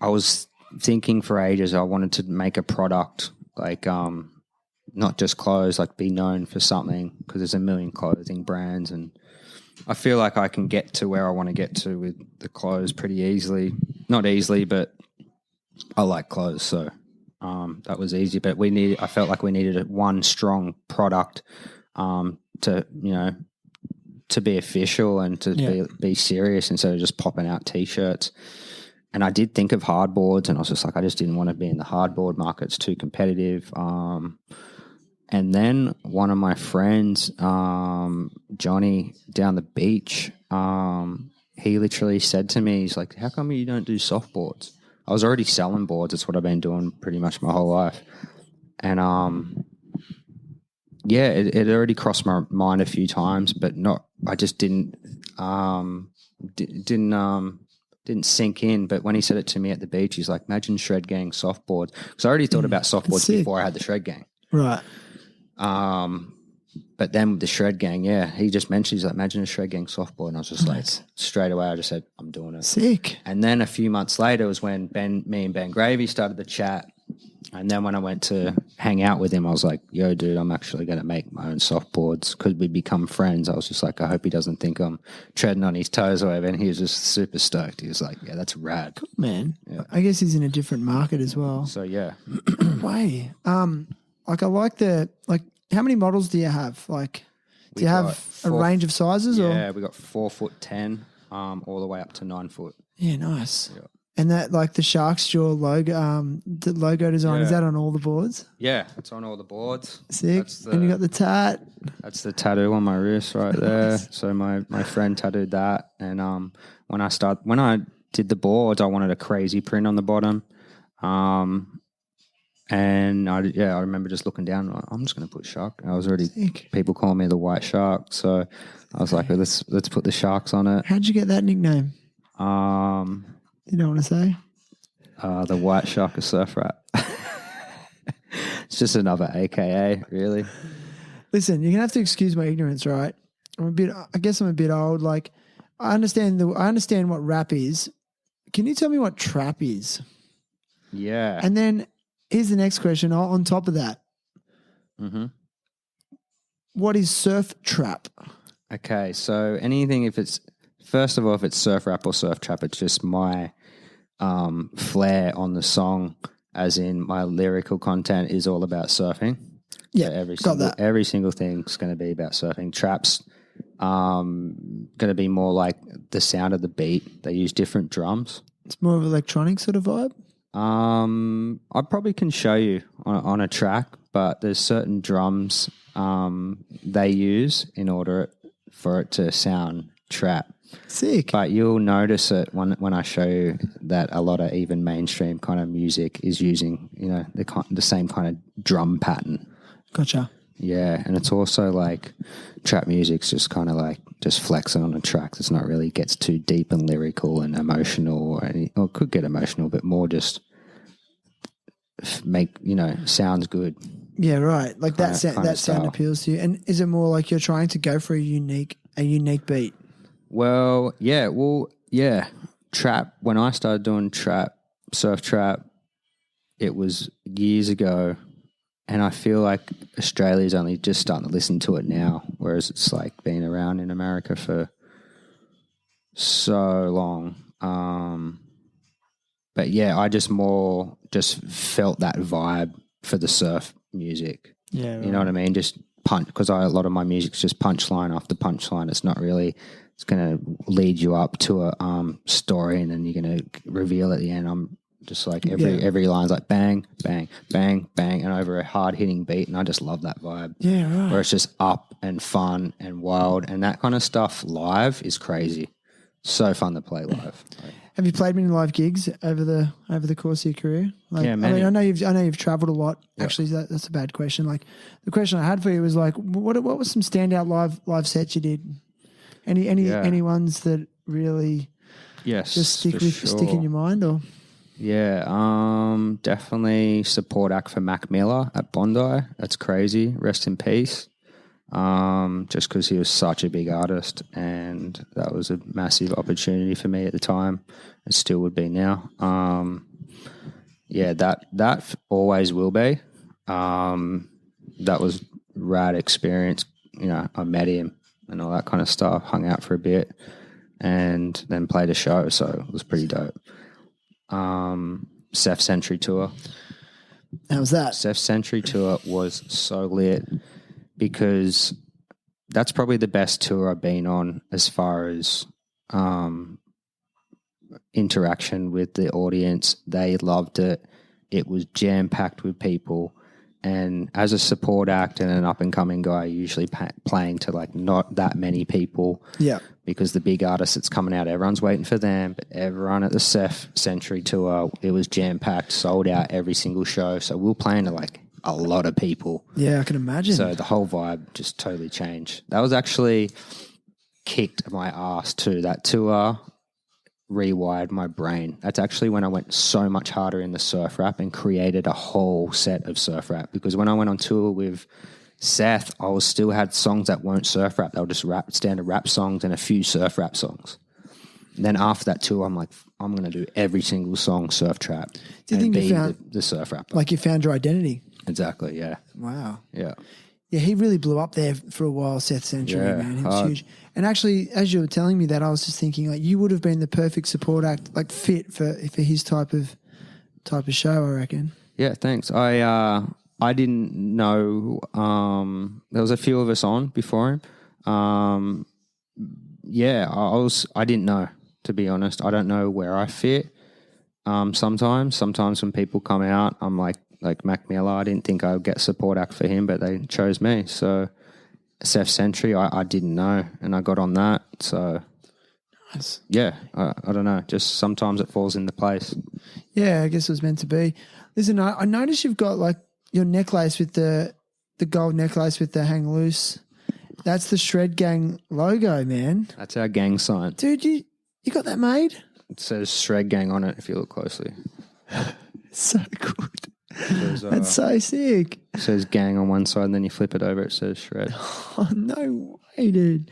I was thinking for ages I wanted to make a product like not just clothes, like be known for something because there's a million clothing brands and I feel like I can get to where I want to get to with the clothes pretty easily. Not easily, but I like clothes, so that was easy. But I felt like we needed one strong product to be official and to be serious instead of just popping out T-shirts. And I did think of hardboards, and I was just like, I just didn't want to be in the hardboard market; it's too competitive. And then one of my friends, Johnny, down the beach, he literally said to me, he's like, "How come you don't do softboards?" I was already selling boards. That's what I've been doing pretty much my whole life. And it already crossed my mind a few times, but I just didn't sink in. But when he said it to me at the beach, he's like, "Imagine Shred Gang softboards." Because I already thought about softboards sick. before I had the Shred Gang. Right. But then with the Shred Gang, he just mentioned, he's like, "Imagine a Shred Gang softboard." And I was just Nice. like, straight away, I just said, "I'm doing it." Sick. And then a few months later was when me and Ben Gravy started the chat. And then when I went to hang out with him, I was like, "Yo, dude, I'm actually going to make my own softboards." Because we become friends. I was just like, I hope he doesn't think I'm treading on his toes or whatever. And he was just super stoked. He was like, "Yeah, that's rad." Man. Yeah. I guess he's in a different market as well. So, yeah. Way. Like I like how many models do you have? Like, do you got have a 4 range of sizes Yeah, or? we got 4'10", all the way up to 9 foot. Yeah, nice. Yeah. And that like the Sharks Jaw logo, the logo design, is Yeah. that on all the boards? Yeah, it's on all the boards. Sick. That's And you got the tat. That's the tattoo on my wrist right there. So my friend tattooed that, and when I did the boards, I wanted a crazy print on the bottom, and I remember just looking down. Like, I'm just going to put shark. I was already Sick. people calling me the white shark, so I was like, let's put the sharks on it. How'd you get that nickname? You don't want to say? The white shark of surf rap. It's just another AKA, really. Listen, you're gonna have to excuse my ignorance, right? I guess I'm a bit old. Like, I understand what rap is. Can you tell me what trap is? Yeah. And then here's the next question. On top of that, Mm-hmm. what is surf trap? Okay, so anything if it's first of all, if it's surf rap or surf trap, it's just my flair on the song, as in my lyrical content is all about surfing. Yeah, So every single thing's going to be about surfing. Traps going to be more like the sound of the beat. They use different drums. It's more of an electronic sort of vibe. I probably can show you on a track, but there's certain drums they use in order for it to sound trap. Sick. But you'll notice it when I show you that a lot of even mainstream kind of music is using, the same kind of drum pattern. Gotcha. Yeah, and it's also like trap music's just kind of like just flexing on a track that's not really gets too deep and lyrical and emotional, or it could get emotional, but more just make sounds good. Yeah, right. Like that sound style. appeals to you. And is it more like you're trying to go for a unique beat? Well, yeah. Trap. When I started doing trap, surf trap, it was years ago. And I feel like Australia's only just starting to listen to it now, whereas it's like been around in America for so long. But yeah, I just felt that vibe for the surf music. Yeah. You know what I mean? Just punch, because a lot of my music's just punchline after punchline. It's not really. It's going to lead you up to a story, and then you're going to reveal at the end. I'm just like every line's like bang, bang, bang, bang, and over a hard hitting beat, and I just love that vibe. Yeah, right. Where it's just up and fun and wild, and that kind of stuff live is crazy. So fun to play live. Have you played many live gigs over the course of your career? Like, Yeah, many. I know you've traveled a lot. Yep. Actually, that's a bad question. Like, the question I had for you was like, what was some standout live sets you did? Any ones that really just stick in your mind, or? Yeah, definitely support act for Mac Miller at Bondi. That's crazy. Rest in peace. Just because he was such a big artist, and that was a massive opportunity for me at the time. It still would be now. That always will be. That was rad experience. I met him and all that kind of stuff. Hung out for a bit, and then played a show. So it was pretty dope. Seth Century Tour. How was that? Seth Century Tour was so lit, because that's probably the best tour I've been on as far as interaction with the audience. They loved it. It was jam-packed with people. And as a support act and an up-and-coming guy, usually playing to like not that many people. Yeah. Because the big artists that's coming out, everyone's waiting for them. But everyone at the Seth Century Tour, it was jam-packed, sold out every single show. So we were playing to like a lot of people. Yeah, I can imagine. So the whole vibe just totally changed. That was actually kicked my ass too. That tour rewired my brain. That's actually when I went so much harder in the surf rap and created a whole set of surf rap. Because when I went on tour with Seth, I still had songs that weren't surf rap. They were just standard rap songs and a few surf rap songs. And then after that tour, I'm like, I'm going to do every single song surf trap. Do you think you found the surf rapper? Like you found your identity? Exactly. Yeah. Wow. Yeah. Yeah, he really blew up there for a while, Seth Century, man. He was hard. huge. And actually, as you were telling me that, I was just thinking, like, you would have been the perfect support act, like, fit for his type of show, I reckon. Yeah, thanks. I didn't know. There was a few of us on before him. I didn't know, to be honest. I don't know where I fit. Sometimes when people come out, I'm like Mac Miller. I didn't think I would get support act for him, but they chose me. So Seth Sentry, I didn't know, and I got on that. So Nice. yeah, I don't know. Just sometimes it falls into place. Yeah, I guess it was meant to be. Listen, I noticed you've got like your necklace with the gold necklace with the hang loose. That's the Shred Gang logo, man. That's our gang sign. Dude, you got that made? It says Shred Gang on it if you look closely. So good. It That's so sick. says gang on one side, and then you flip it over, it says Shred. Oh, no way, dude.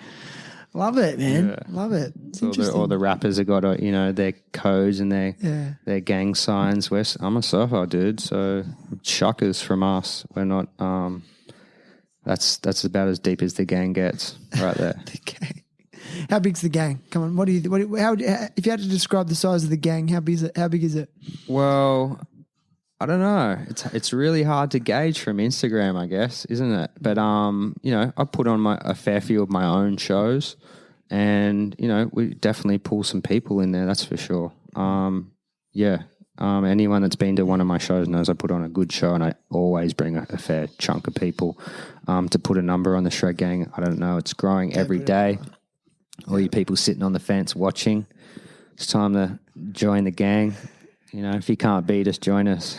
Love it, man. Yeah. Love it. It's All interesting. the rappers have got, their codes and their gang signs. I'm a surfer, dude, so shuckers from us. We're not, that's about as deep as the gang gets right there. The gang. How big's the gang? Come on, if you had to describe the size of the gang, how big is it? How big is it? Well, I don't know. It's really hard to gauge from Instagram, I guess, isn't it? But I put on a fair few of my own shows, and we definitely pull some people in there. That's for sure. Anyone that's been to one of my shows knows I put on a good show, and I always bring a fair chunk of people. To put a number on the Shred Gang, I don't know. It's growing every day. All you people sitting on the fence watching, it's time to join the gang. If you can't beat us, join us.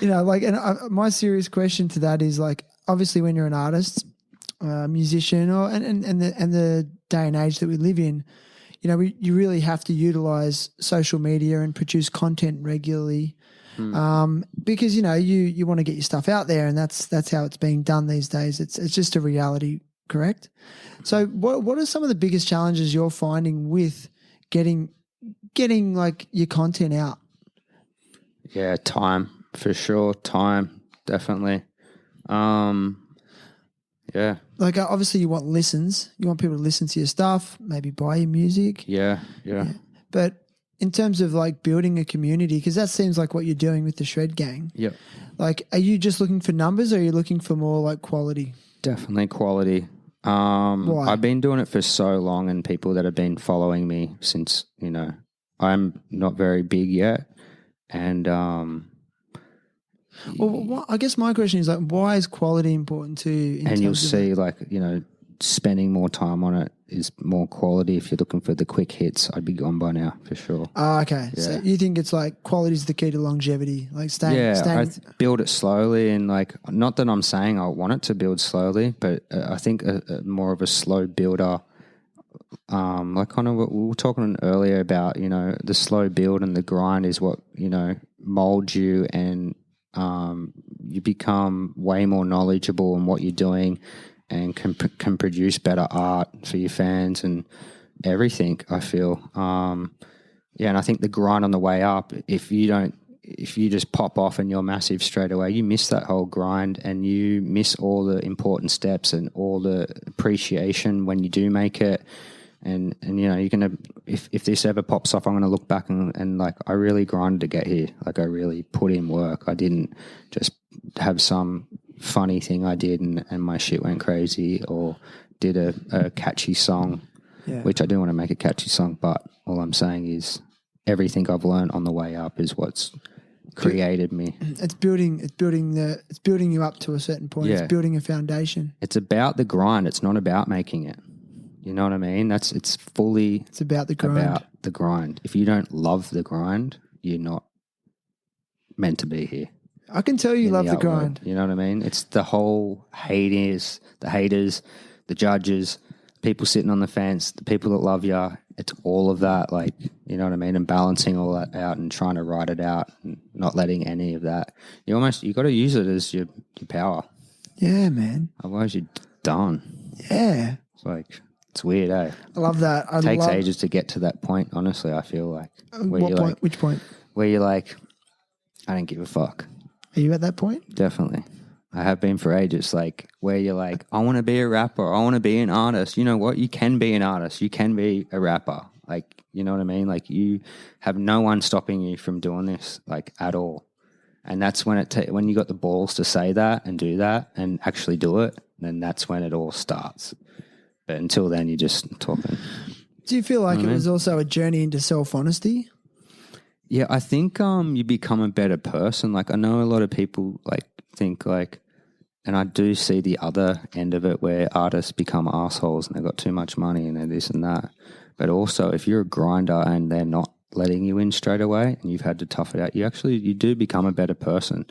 My serious question to that is like, obviously, when you're an artist, musician, and the day and age that we live in, you really have to utilize social media and produce content regularly, because you want to get your stuff out there, and that's how it's being done these days. It's just a reality, correct? So, what are some of the biggest challenges you're finding with getting like your content out? Yeah, time for sure. Time, definitely. Yeah. Like, obviously you want listens. You want people to listen to your stuff, maybe buy your music. Yeah. But in terms of like building a community, because that seems like what you're doing with the Shred Gang. Yep. Like, are you just looking for numbers, or are you looking for more like quality? Definitely quality. Why? I've been doing it for so long, and people that have been following me since, I'm not very big yet. And I guess my question is like, why is quality important to you? And you'll see, spending more time on it is more quality. If you're looking for the quick hits, I'd be gone by now for sure. Oh, okay. Yeah. So you think it's like quality is the key to longevity, like staying. I build it slowly, and not that I'm saying I want it to build slowly, but I think more of a slow builder. Like kind of what we were talking earlier about, the slow build and the grind is what, molds you, and you become way more knowledgeable in what you're doing, and can produce better art for your fans and everything, I feel. And I think the grind on the way up, if you just pop off and you're massive straight away, you miss that whole grind, and you miss all the important steps and all the appreciation when you do make it. And you're gonna, if this ever pops off, I'm gonna look back and like, I really grinded to get here. Like, I really put in work. I didn't just have some funny thing I did and my shit went crazy, or did a catchy song, which I do want to make a catchy song. But all I'm saying is everything I've learned on the way up is what's created me. It's building you up to a certain point. Yeah. It's building a foundation. It's about the grind. It's not about making it. You know what I mean? It's about the grind. About the grind. If you don't love the grind, you're not meant to be here. I can tell you love the grind. You know what I mean? It's the whole haters, the judges, people sitting on the fence, the people that love you. It's all of that, like, you know what I mean? And balancing all that out and trying to write it out and not letting any of that. You got to use it as your power. Yeah, man. Otherwise you're done. Yeah. It's like, it's weird, eh? I love that. It takes ages to get to that point, honestly, I feel like. What point? Which point? Where you're like, I don't give a fuck. Are you at that point? Definitely. I have been for ages, like, where you're like, I want to be a rapper. I want to be an artist. You know what? You can be an artist. You can be a rapper. Like, you know what I mean? Like, you have no one stopping you from doing this, like, at all. And that's when when you got the balls to say that and do that and actually do it, then that's when it all starts. But until then, you're just talking. Do you feel like it was also a journey into self-honesty? Yeah, I think you become a better person. Like I know a lot of people like think like, and I do see the other end of it where artists become assholes and they've got too much money and they're this and that. But also, if you're a grinder and they're not letting you in straight away and you've had to tough it out, you do become a better person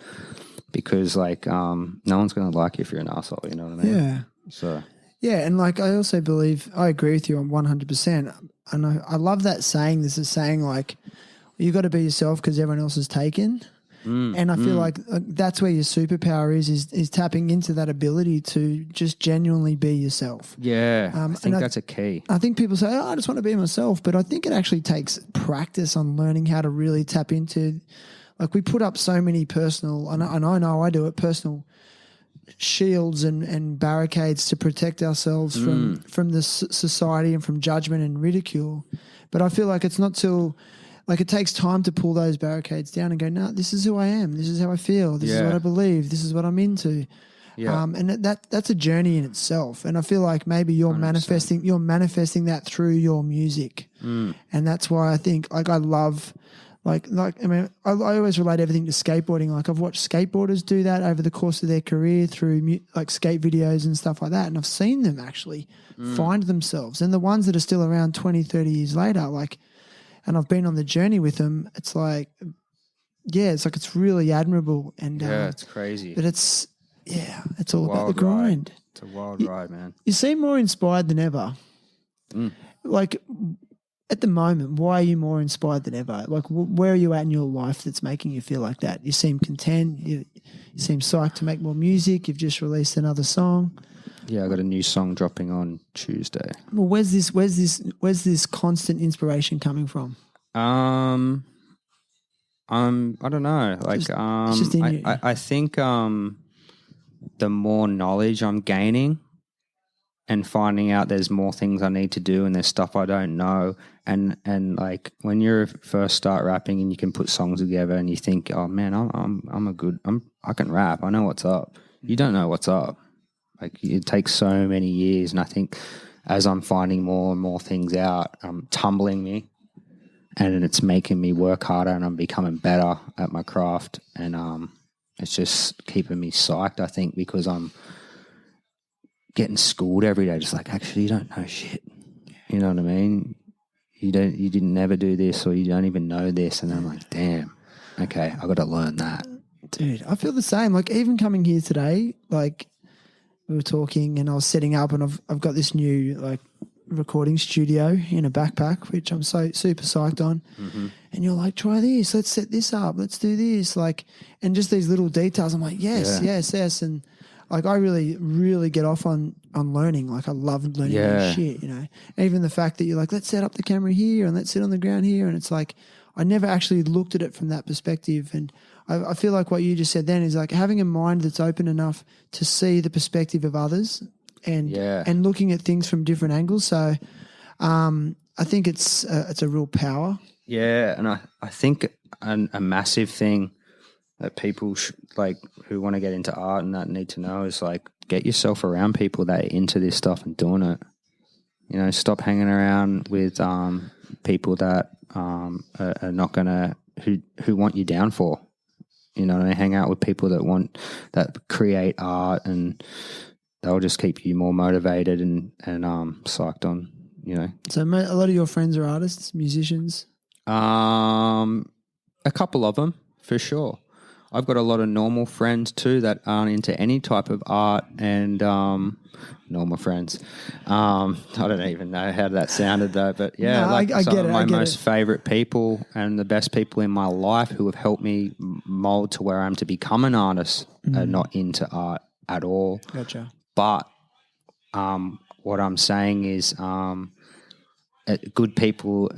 because like no one's going to like you if you're an asshole. You know what I mean? Yeah. So Yeah, and like I also believe I agree with you on 100%. And I love that saying. This is saying like you got to be yourself because everyone else is taken. And I feel like that's where your superpower is tapping into that ability to just genuinely be yourself. yeah, I think that's a key. I think people say, "Oh, I just want to be myself," but I think it actually takes practice on learning how to really tap into. Like we put up so many personal, and I know I do it, personal shields and barricades to protect ourselves from the society and from judgment and ridicule. But I feel like it's not till like it takes time to pull those barricades down and go, no, this is who I am. This is how I feel. This is what I believe. This is what I'm into. Yeah. And that's a journey in itself. And I feel like maybe you're 100%. manifesting that through your music. And that's why I think like I love like I mean I always relate everything to skateboarding. Like I've watched skateboarders do that over the course of their career through like skate videos and stuff like that. And I've seen them actually find themselves. And the ones that are still around 20, 30 years later, like, and I've been on the journey with them, it's like, yeah, it's like it's really admirable. And Yeah, it's crazy. but it's all about the grind. It's a wild ride, man. You seem more inspired than ever. Like at the moment, why are you more inspired than ever? Like where are you at in your life that's making you feel like that? You seem content. You seem psyched to make more music. You've just released another song. Yeah, I got a new song dropping on Tuesday. Well, where's this constant inspiration coming from? I don't know. Like, it's just in you. I think the more knowledge I'm gaining and finding out there's more things I need to do and there's stuff I don't know. And like when you first start rapping and you can put songs together and you think, oh man, I can rap. I know what's up. You don't know what's up. Like it takes so many years. And I think as I'm finding more and more things out, tumbling me and it's making me work harder and I'm becoming better at my craft. And it's just keeping me psyched, I think, because I'm getting schooled every day. Just like, actually, you don't know shit. You know what I mean? You didn't never do this or you don't even know this. And I'm like, damn, okay, I got to learn that. Dude, I feel the same. Like even coming here today, like we were talking and I was setting up and I've got this new like recording studio in a backpack, which I'm so super psyched on. And you're like, try this, let's set this up, let's do this. Like, and just these little details. I'm like, yes. And like, I really, really get off on learning. Like I love learning new shit, you know, even the fact that you're like, let's set up the camera here and let's sit on the ground here. And it's like, I never actually looked at it from that perspective. And I feel like what you just said then is like having a mind that's open enough to see the perspective of others and looking at things from different angles. So I think it's a real power. Yeah, and I think a massive thing that people like who want to get into art and that need to know is like get yourself around people that are into this stuff and doing it. You know, stop hanging around with people that are not gonna who want you down for. You know, and hang out with people that create art and they'll just keep you more motivated and psyched on, you know. So a lot of your friends are artists, musicians? A couple of them, for sure. I've got a lot of normal friends too that aren't into any type of art and normal friends. I don't even know how that sounded though, but yeah, no, like I some get of it, my most favorite people and the best people in my life who have helped me mold to where I am to become an artist are not into art at all. Gotcha. But what I'm saying is good people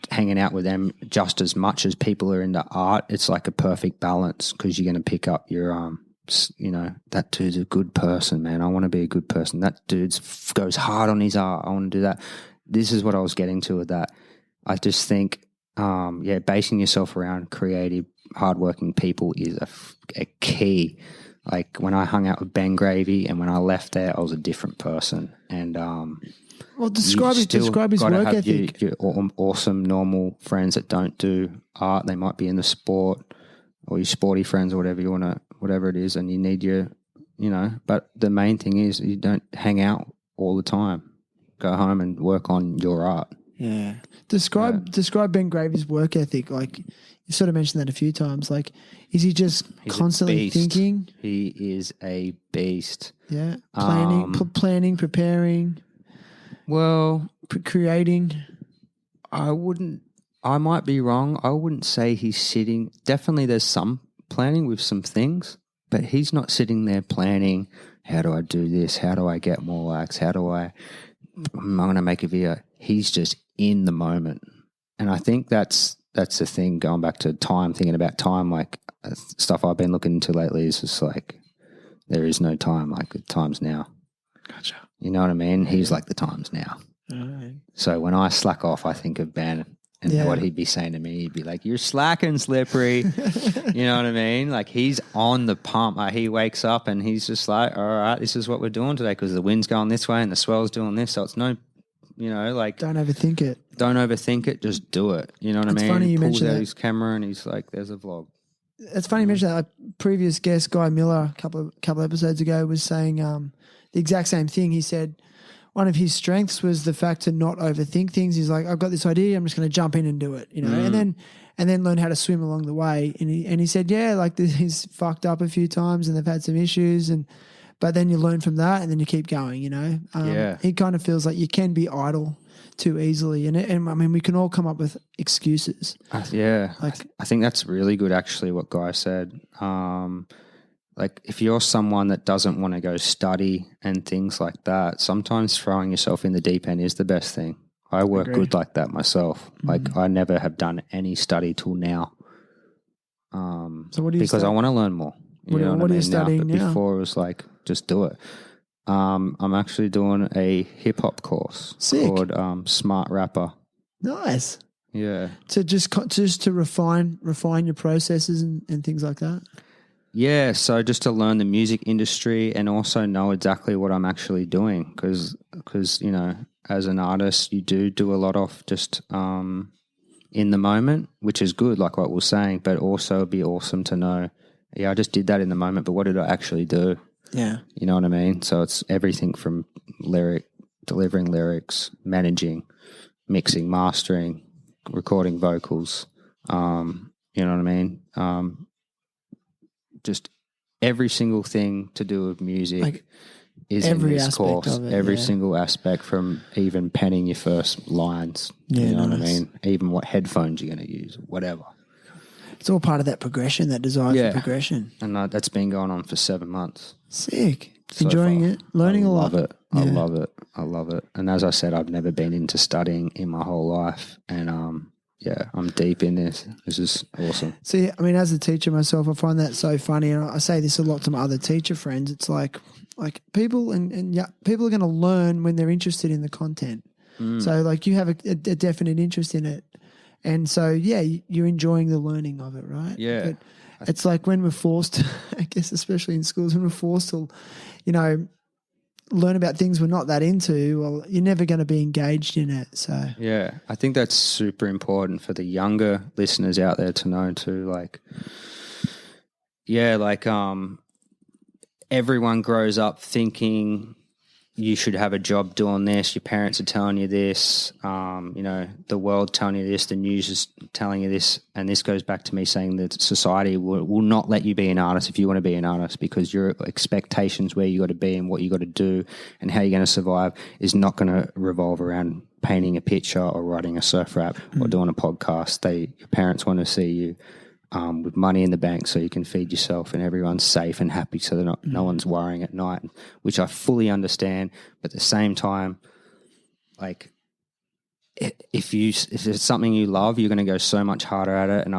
hanging out with them just as much as people are into art. It's like a perfect balance because you're going to pick up your, you know, that dude's a good person, man. I want to be a good person. That dude goes hard on his art. I want to do that. This is what I was getting to with that. I just think, basing yourself around creative, hardworking people is a key. Like when I hung out with Ben Gravy and when I left there, I was a different person. And Well, you describe still his gotta work have ethic. your awesome, normal friends that don't do art. They might be in the sport, or your sporty friends, or whatever it is, and you need But the main thing is you don't hang out all the time. Go home and work on your art. Yeah. Describe Ben Gravy's work ethic. Like you sort of mentioned that a few times. Like, is he just He's a constantly beast. thinking? He is a beast. Yeah. Planning, preparing, Well, creating. I might be wrong. I wouldn't say he's sitting. Definitely there's some planning with some things, but he's not sitting there planning, how do I do this? How do I get more likes? I'm going to make a video. He's just in the moment. And I think that's the thing, going back to time, thinking about time, like stuff I've been looking into lately is just like, there is no time, like the time's now. Gotcha. You know what I mean? He's like, the time's now. Right. So when I slack off, I think of Ben and what he'd be saying to me. He'd be like, you're slacking, Slippery. You know what I mean? Like, he's on the pump. Like, he wakes up and he's just like, all right, this is what we're doing today because the wind's going this way and the swell's doing this. So it's no, like. Don't overthink it. Don't overthink it. Just do it. You know what I mean? Funny you He pulls mentioned out that. his camera and he's like, there's a vlog. It's funny you mentioned that. A previous guest, Guy Miller, a couple episodes ago, was saying the exact same thing. He said one of his strengths was the fact to not overthink things. He's like, I've got this idea, I'm just going to jump in and do it, and then learn how to swim along the way. And he said, yeah, like he's fucked up a few times and they've had some issues, but then you learn from that and then you keep going. He kind of feels like you can be idle too easily, and I mean, we can all come up with excuses. I think that's really good, actually, what Guy said. Like, if you're someone that doesn't want to go study and things like that, sometimes throwing yourself in the deep end is the best thing. I work good like that myself. Like, I never have done any study till now. So what do you because I want to learn more. What are you studying now? Before it was like, just do it. I'm actually doing a hip hop course called Smart Rapper. Nice. Yeah. To just to refine your processes and things like that. Yeah, so just to learn the music industry and also know exactly what I'm actually doing because as an artist, you do a lot of just in the moment, which is good, like what we're saying, but also it'd be awesome to know, I just did that in the moment, but what did I actually do? Yeah. You know what I mean? So it's everything from delivering lyrics, managing, mixing, mastering, recording vocals, you know what I mean? Just every single thing to do with music is in this course. Every single aspect, from even penning your first lines. Yeah, you know what I mean? Even what headphones you're going to use, whatever. It's all part of that progression, that desire for progression. And that's been going on for 7 months. Sick. Enjoying it, learning a lot. I love it. I love it. And as I said, I've never been into studying in my whole life. And I'm deep in this. This is awesome. See, I mean, as a teacher myself, I find that so funny. And I say this a lot to my other teacher friends. It's like people people are going to learn when they're interested in the content. So like you have a definite interest in it. And so, you're enjoying the learning of it, right? Yeah. But it's like when we're forced, I guess, especially in schools, when we're forced to, learn about things we're not that into, well, you're never going to be engaged in it. So yeah, I think that's super important for the younger listeners out there to know too. Everyone grows up thinking you should have a job doing this. Your parents are telling you this. The world telling you this. The news is telling you this. And this goes back to me saying that society will not let you be an artist if you want to be an artist, because your expectations where you got to be and what you got to do and how you're going to survive is not going to revolve around painting a picture or writing a surf rap or doing a podcast. Your parents want to see you with money in the bank so you can feed yourself and everyone's safe and happy, so no one's worrying at night, which I fully understand. But at the same time, like, if it's something you love, you're going to go so much harder at it. And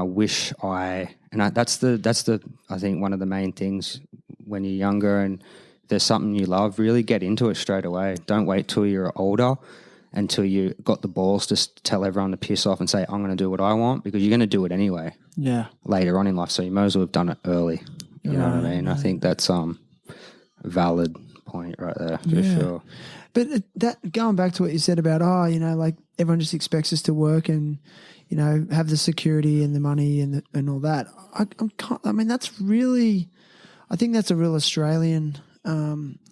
that's I think one of the main things when you're younger, and if there's something you love, really get into it straight away. Don't wait till you're older, until you got the balls to tell everyone to piss off and say, I'm going to do what I want, because you're going to do it anyway. Yeah. Later on in life. So you might as well have done it early. You know what I mean? I think that's a valid point right there for sure. But that going back to what you said about, like everyone just expects us to work and, have the security and the money and all that. That's really, I think that's a real Australian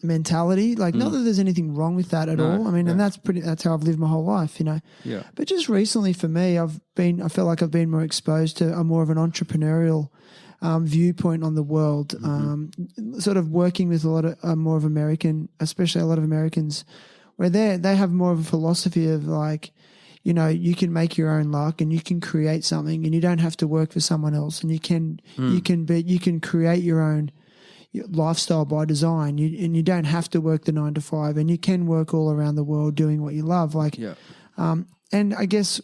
mentality. Like, not that there's anything wrong with that at all. And that's how I've lived my whole life, Yeah. But just recently for me, I feel like I've been more exposed to a more of an entrepreneurial viewpoint on the world, sort of working with a lot of more of American, especially a lot of Americans, where they have more of a philosophy of like, you can make your own luck and you can create something and you don't have to work for someone else, and you can create your own lifestyle by design. And you don't have to work the 9 to 5, and you can work all around the world doing what you love. And I guess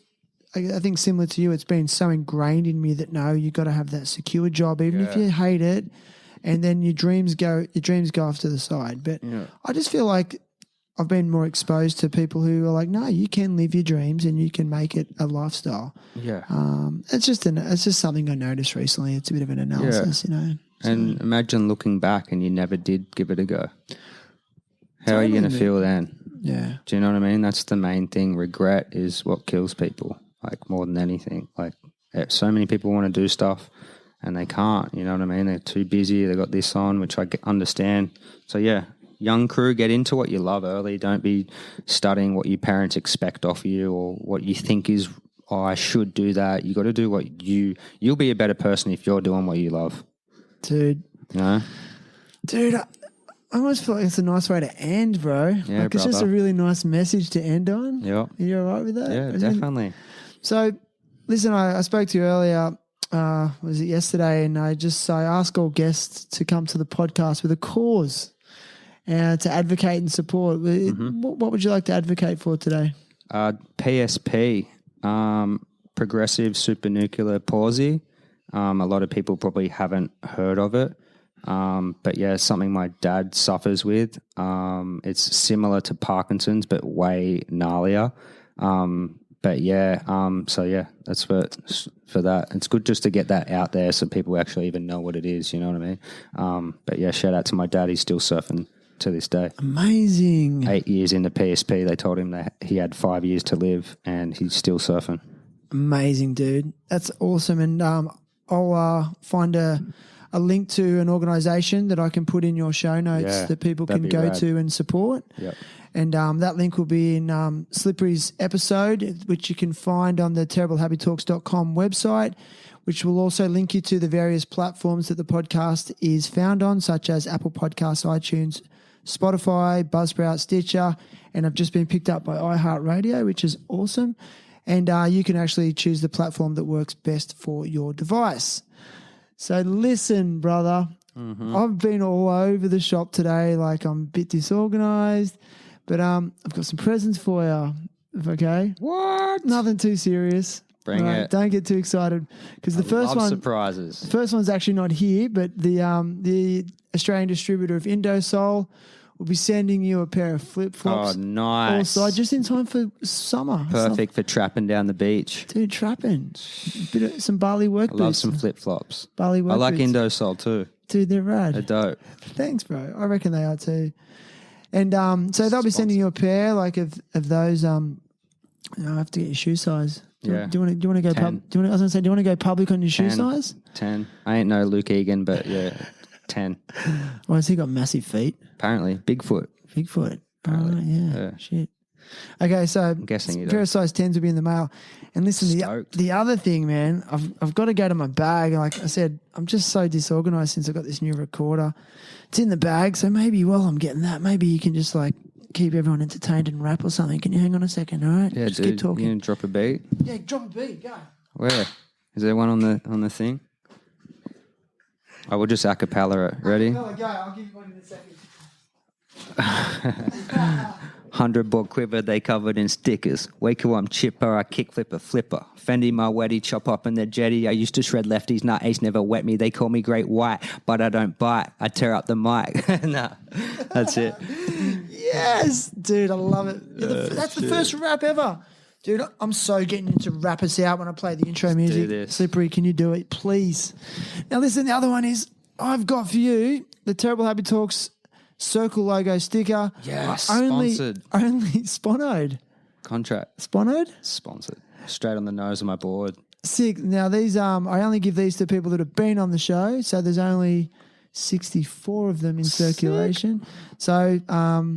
I think similar to you, it's been so ingrained in me that no, you got to have that secure job, even if you hate it, and then your dreams go off to the side. But I just feel like I've been more exposed to people who are like, no, you can live your dreams and you can make it a lifestyle. Yeah. It's just something I noticed recently. It's a bit of an analysis, And imagine looking back and you never did give it a go. How are you going to feel then? Yeah. Do you know what I mean? That's the main thing. Regret is what kills people, like more than anything. Like so many people want to do stuff and they can't, you know what I mean? They're too busy. They got this on, which I understand. So yeah, young crew, get into what you love early. Don't be studying what your parents expect of you or what you think is, I should do that. You got to do what you'll be a better person if you're doing what you love. Dude. Dude, I almost feel like it's a nice way to end, bro. Yeah, it's just a really nice message to end on. Yeah. Are you all right with that? Yeah, definitely. So, listen, I spoke to you earlier, was it yesterday, and I ask all guests to come to the podcast with a cause to advocate and support. What would you like to advocate for today? PSP, Progressive Supranuclear Palsy. A lot of people probably haven't heard of it. But yeah, it's something my dad suffers with. It's similar to Parkinson's, but way gnarlier. But yeah, so yeah, that's for that. It's good just to get that out there so people actually even know what it is, you know what I mean? But yeah, shout out to my dad. He's still surfing to this day. Amazing. 8 years into PSP, they told him that he had 5 years to live and he's still surfing. Amazing, dude. That's awesome. And I'll find a link to an organisation that I can put in your show notes that people can go to and support. Yep. And that link will be in Slippery's episode, which you can find on the terriblehappytalks.com website, which will also link you to the various platforms that the podcast is found on, such as Apple Podcasts, iTunes, Spotify, Buzzsprout, Stitcher, and I've just been picked up by iHeartRadio, which is awesome. And you can actually choose the platform that works best for your device. So listen, brother, I've been all over the shop today. Like, I'm a bit disorganized, but I've got some presents for you. Okay? What? Nothing too serious. Bring it. Don't get too excited because the first one, surprises. the first one's actually not here, but the Australian distributor of Indosol will be sending you a pair of flip-flops. Oh, nice. Also, just in time for summer. Perfect for trapping down the beach. Dude, trapping. Some Bali work boots. I love some flip-flops. Bali work I like boots. Indosol too. Dude, they're rad. They're dope. Thanks, bro. I reckon they are too. And so they'll be sending you a pair like of those. I have to get your shoe size. Do you want to go? 10. I was gonna say, do you want to go public on your shoe 10. size? 10. I ain't no Luke Egan, but yeah, 10. Well, has he got massive feet? Apparently, Bigfoot. Bigfoot. Apparently, yeah. Shit. Okay, so I'm guessing you pair do. of size 10s will be in the mail. And listen, Stoked. the other thing, man, I've got to go to my bag. Like I said, I'm just so disorganized since I got this new recorder. It's in the bag, so maybe while I'm getting that, maybe you can just like keep everyone entertained and rap or something. Can you hang on a second, all right? Yeah, just dude. keep talking. You gonna drop a beat? Yeah, drop a beat, go. Where? Is there one on the thing? I will just a cappella it. Ready? Go, I'll give you one in a second. 100 ball quiver, they covered in stickers. Waco, I'm chipper, I kick flipper, flipper. Fendi, my wetty, chop up in the jetty. I used to shred lefties, nah, ace never wet me. They call me Great White, but I don't bite. I tear up the mic. Nah, that's it. Yes, dude, I love it. That's the first rap ever. Dude, I'm so getting into rap us out when I play the intro music. this. Slippery, can you do it, please? Now listen, the other one is I've got for you the Terrible Happy Talks Circle logo sticker. Yes, only sponsored. Sponoed. Contract Sponoed? sponsored. Straight on the nose of my board. Sick. Now these I only give these to people that have been on the show, so there's only 64 of them in circulation. So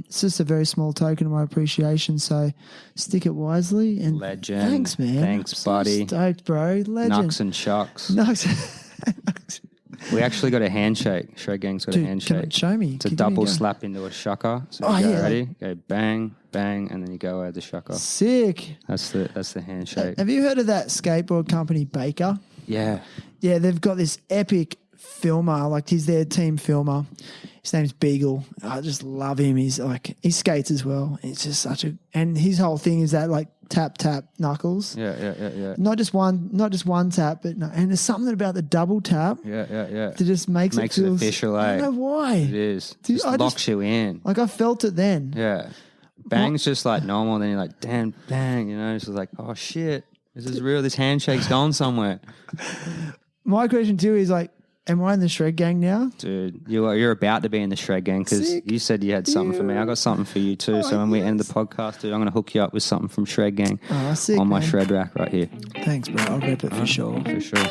it's just a very small token of my appreciation. So stick it wisely and Legend. Thanks, man. Thanks, I'm so buddy. stoked, bro. Legend. Nucks and shucks. Nucks. We actually got a handshake. Shred Gang's got Dude, a come handshake. on, show me. It's a Give me a double go. slap into a shucker. So Oh, you go yeah. ready? Go bang, bang, and then you go over the shucker. Sick. That's the handshake. Have you heard of that skateboard company Baker? Yeah. Yeah, they've got this epic filmer, like he's their team filmer. His name's Beagle. I just love him. He's like, he skates as well. It's just such a, and his whole thing is that like tap knuckles. Yeah. Not just one tap, but no. And there's something about the double tap Yeah. that just makes Makes it it feel, official, I eh? don't know why. It is. Dude, Just I locks you in. Like I felt it then. Yeah. Bang's just like normal. Then you're like, damn, bang. You know, it's just like, oh shit, this is real. This handshake's gone somewhere. My question too is like, am I in the Shred Gang now? Dude, you're about to be in the Shred Gang because Sick. you said you had something for me. I got something for you too. So when we end the podcast, dude, I'm going to hook you up with something from Shred Gang Oh, sick, on my man. shred rack right here. Thanks, bro. I'll rep it for sure. For sure.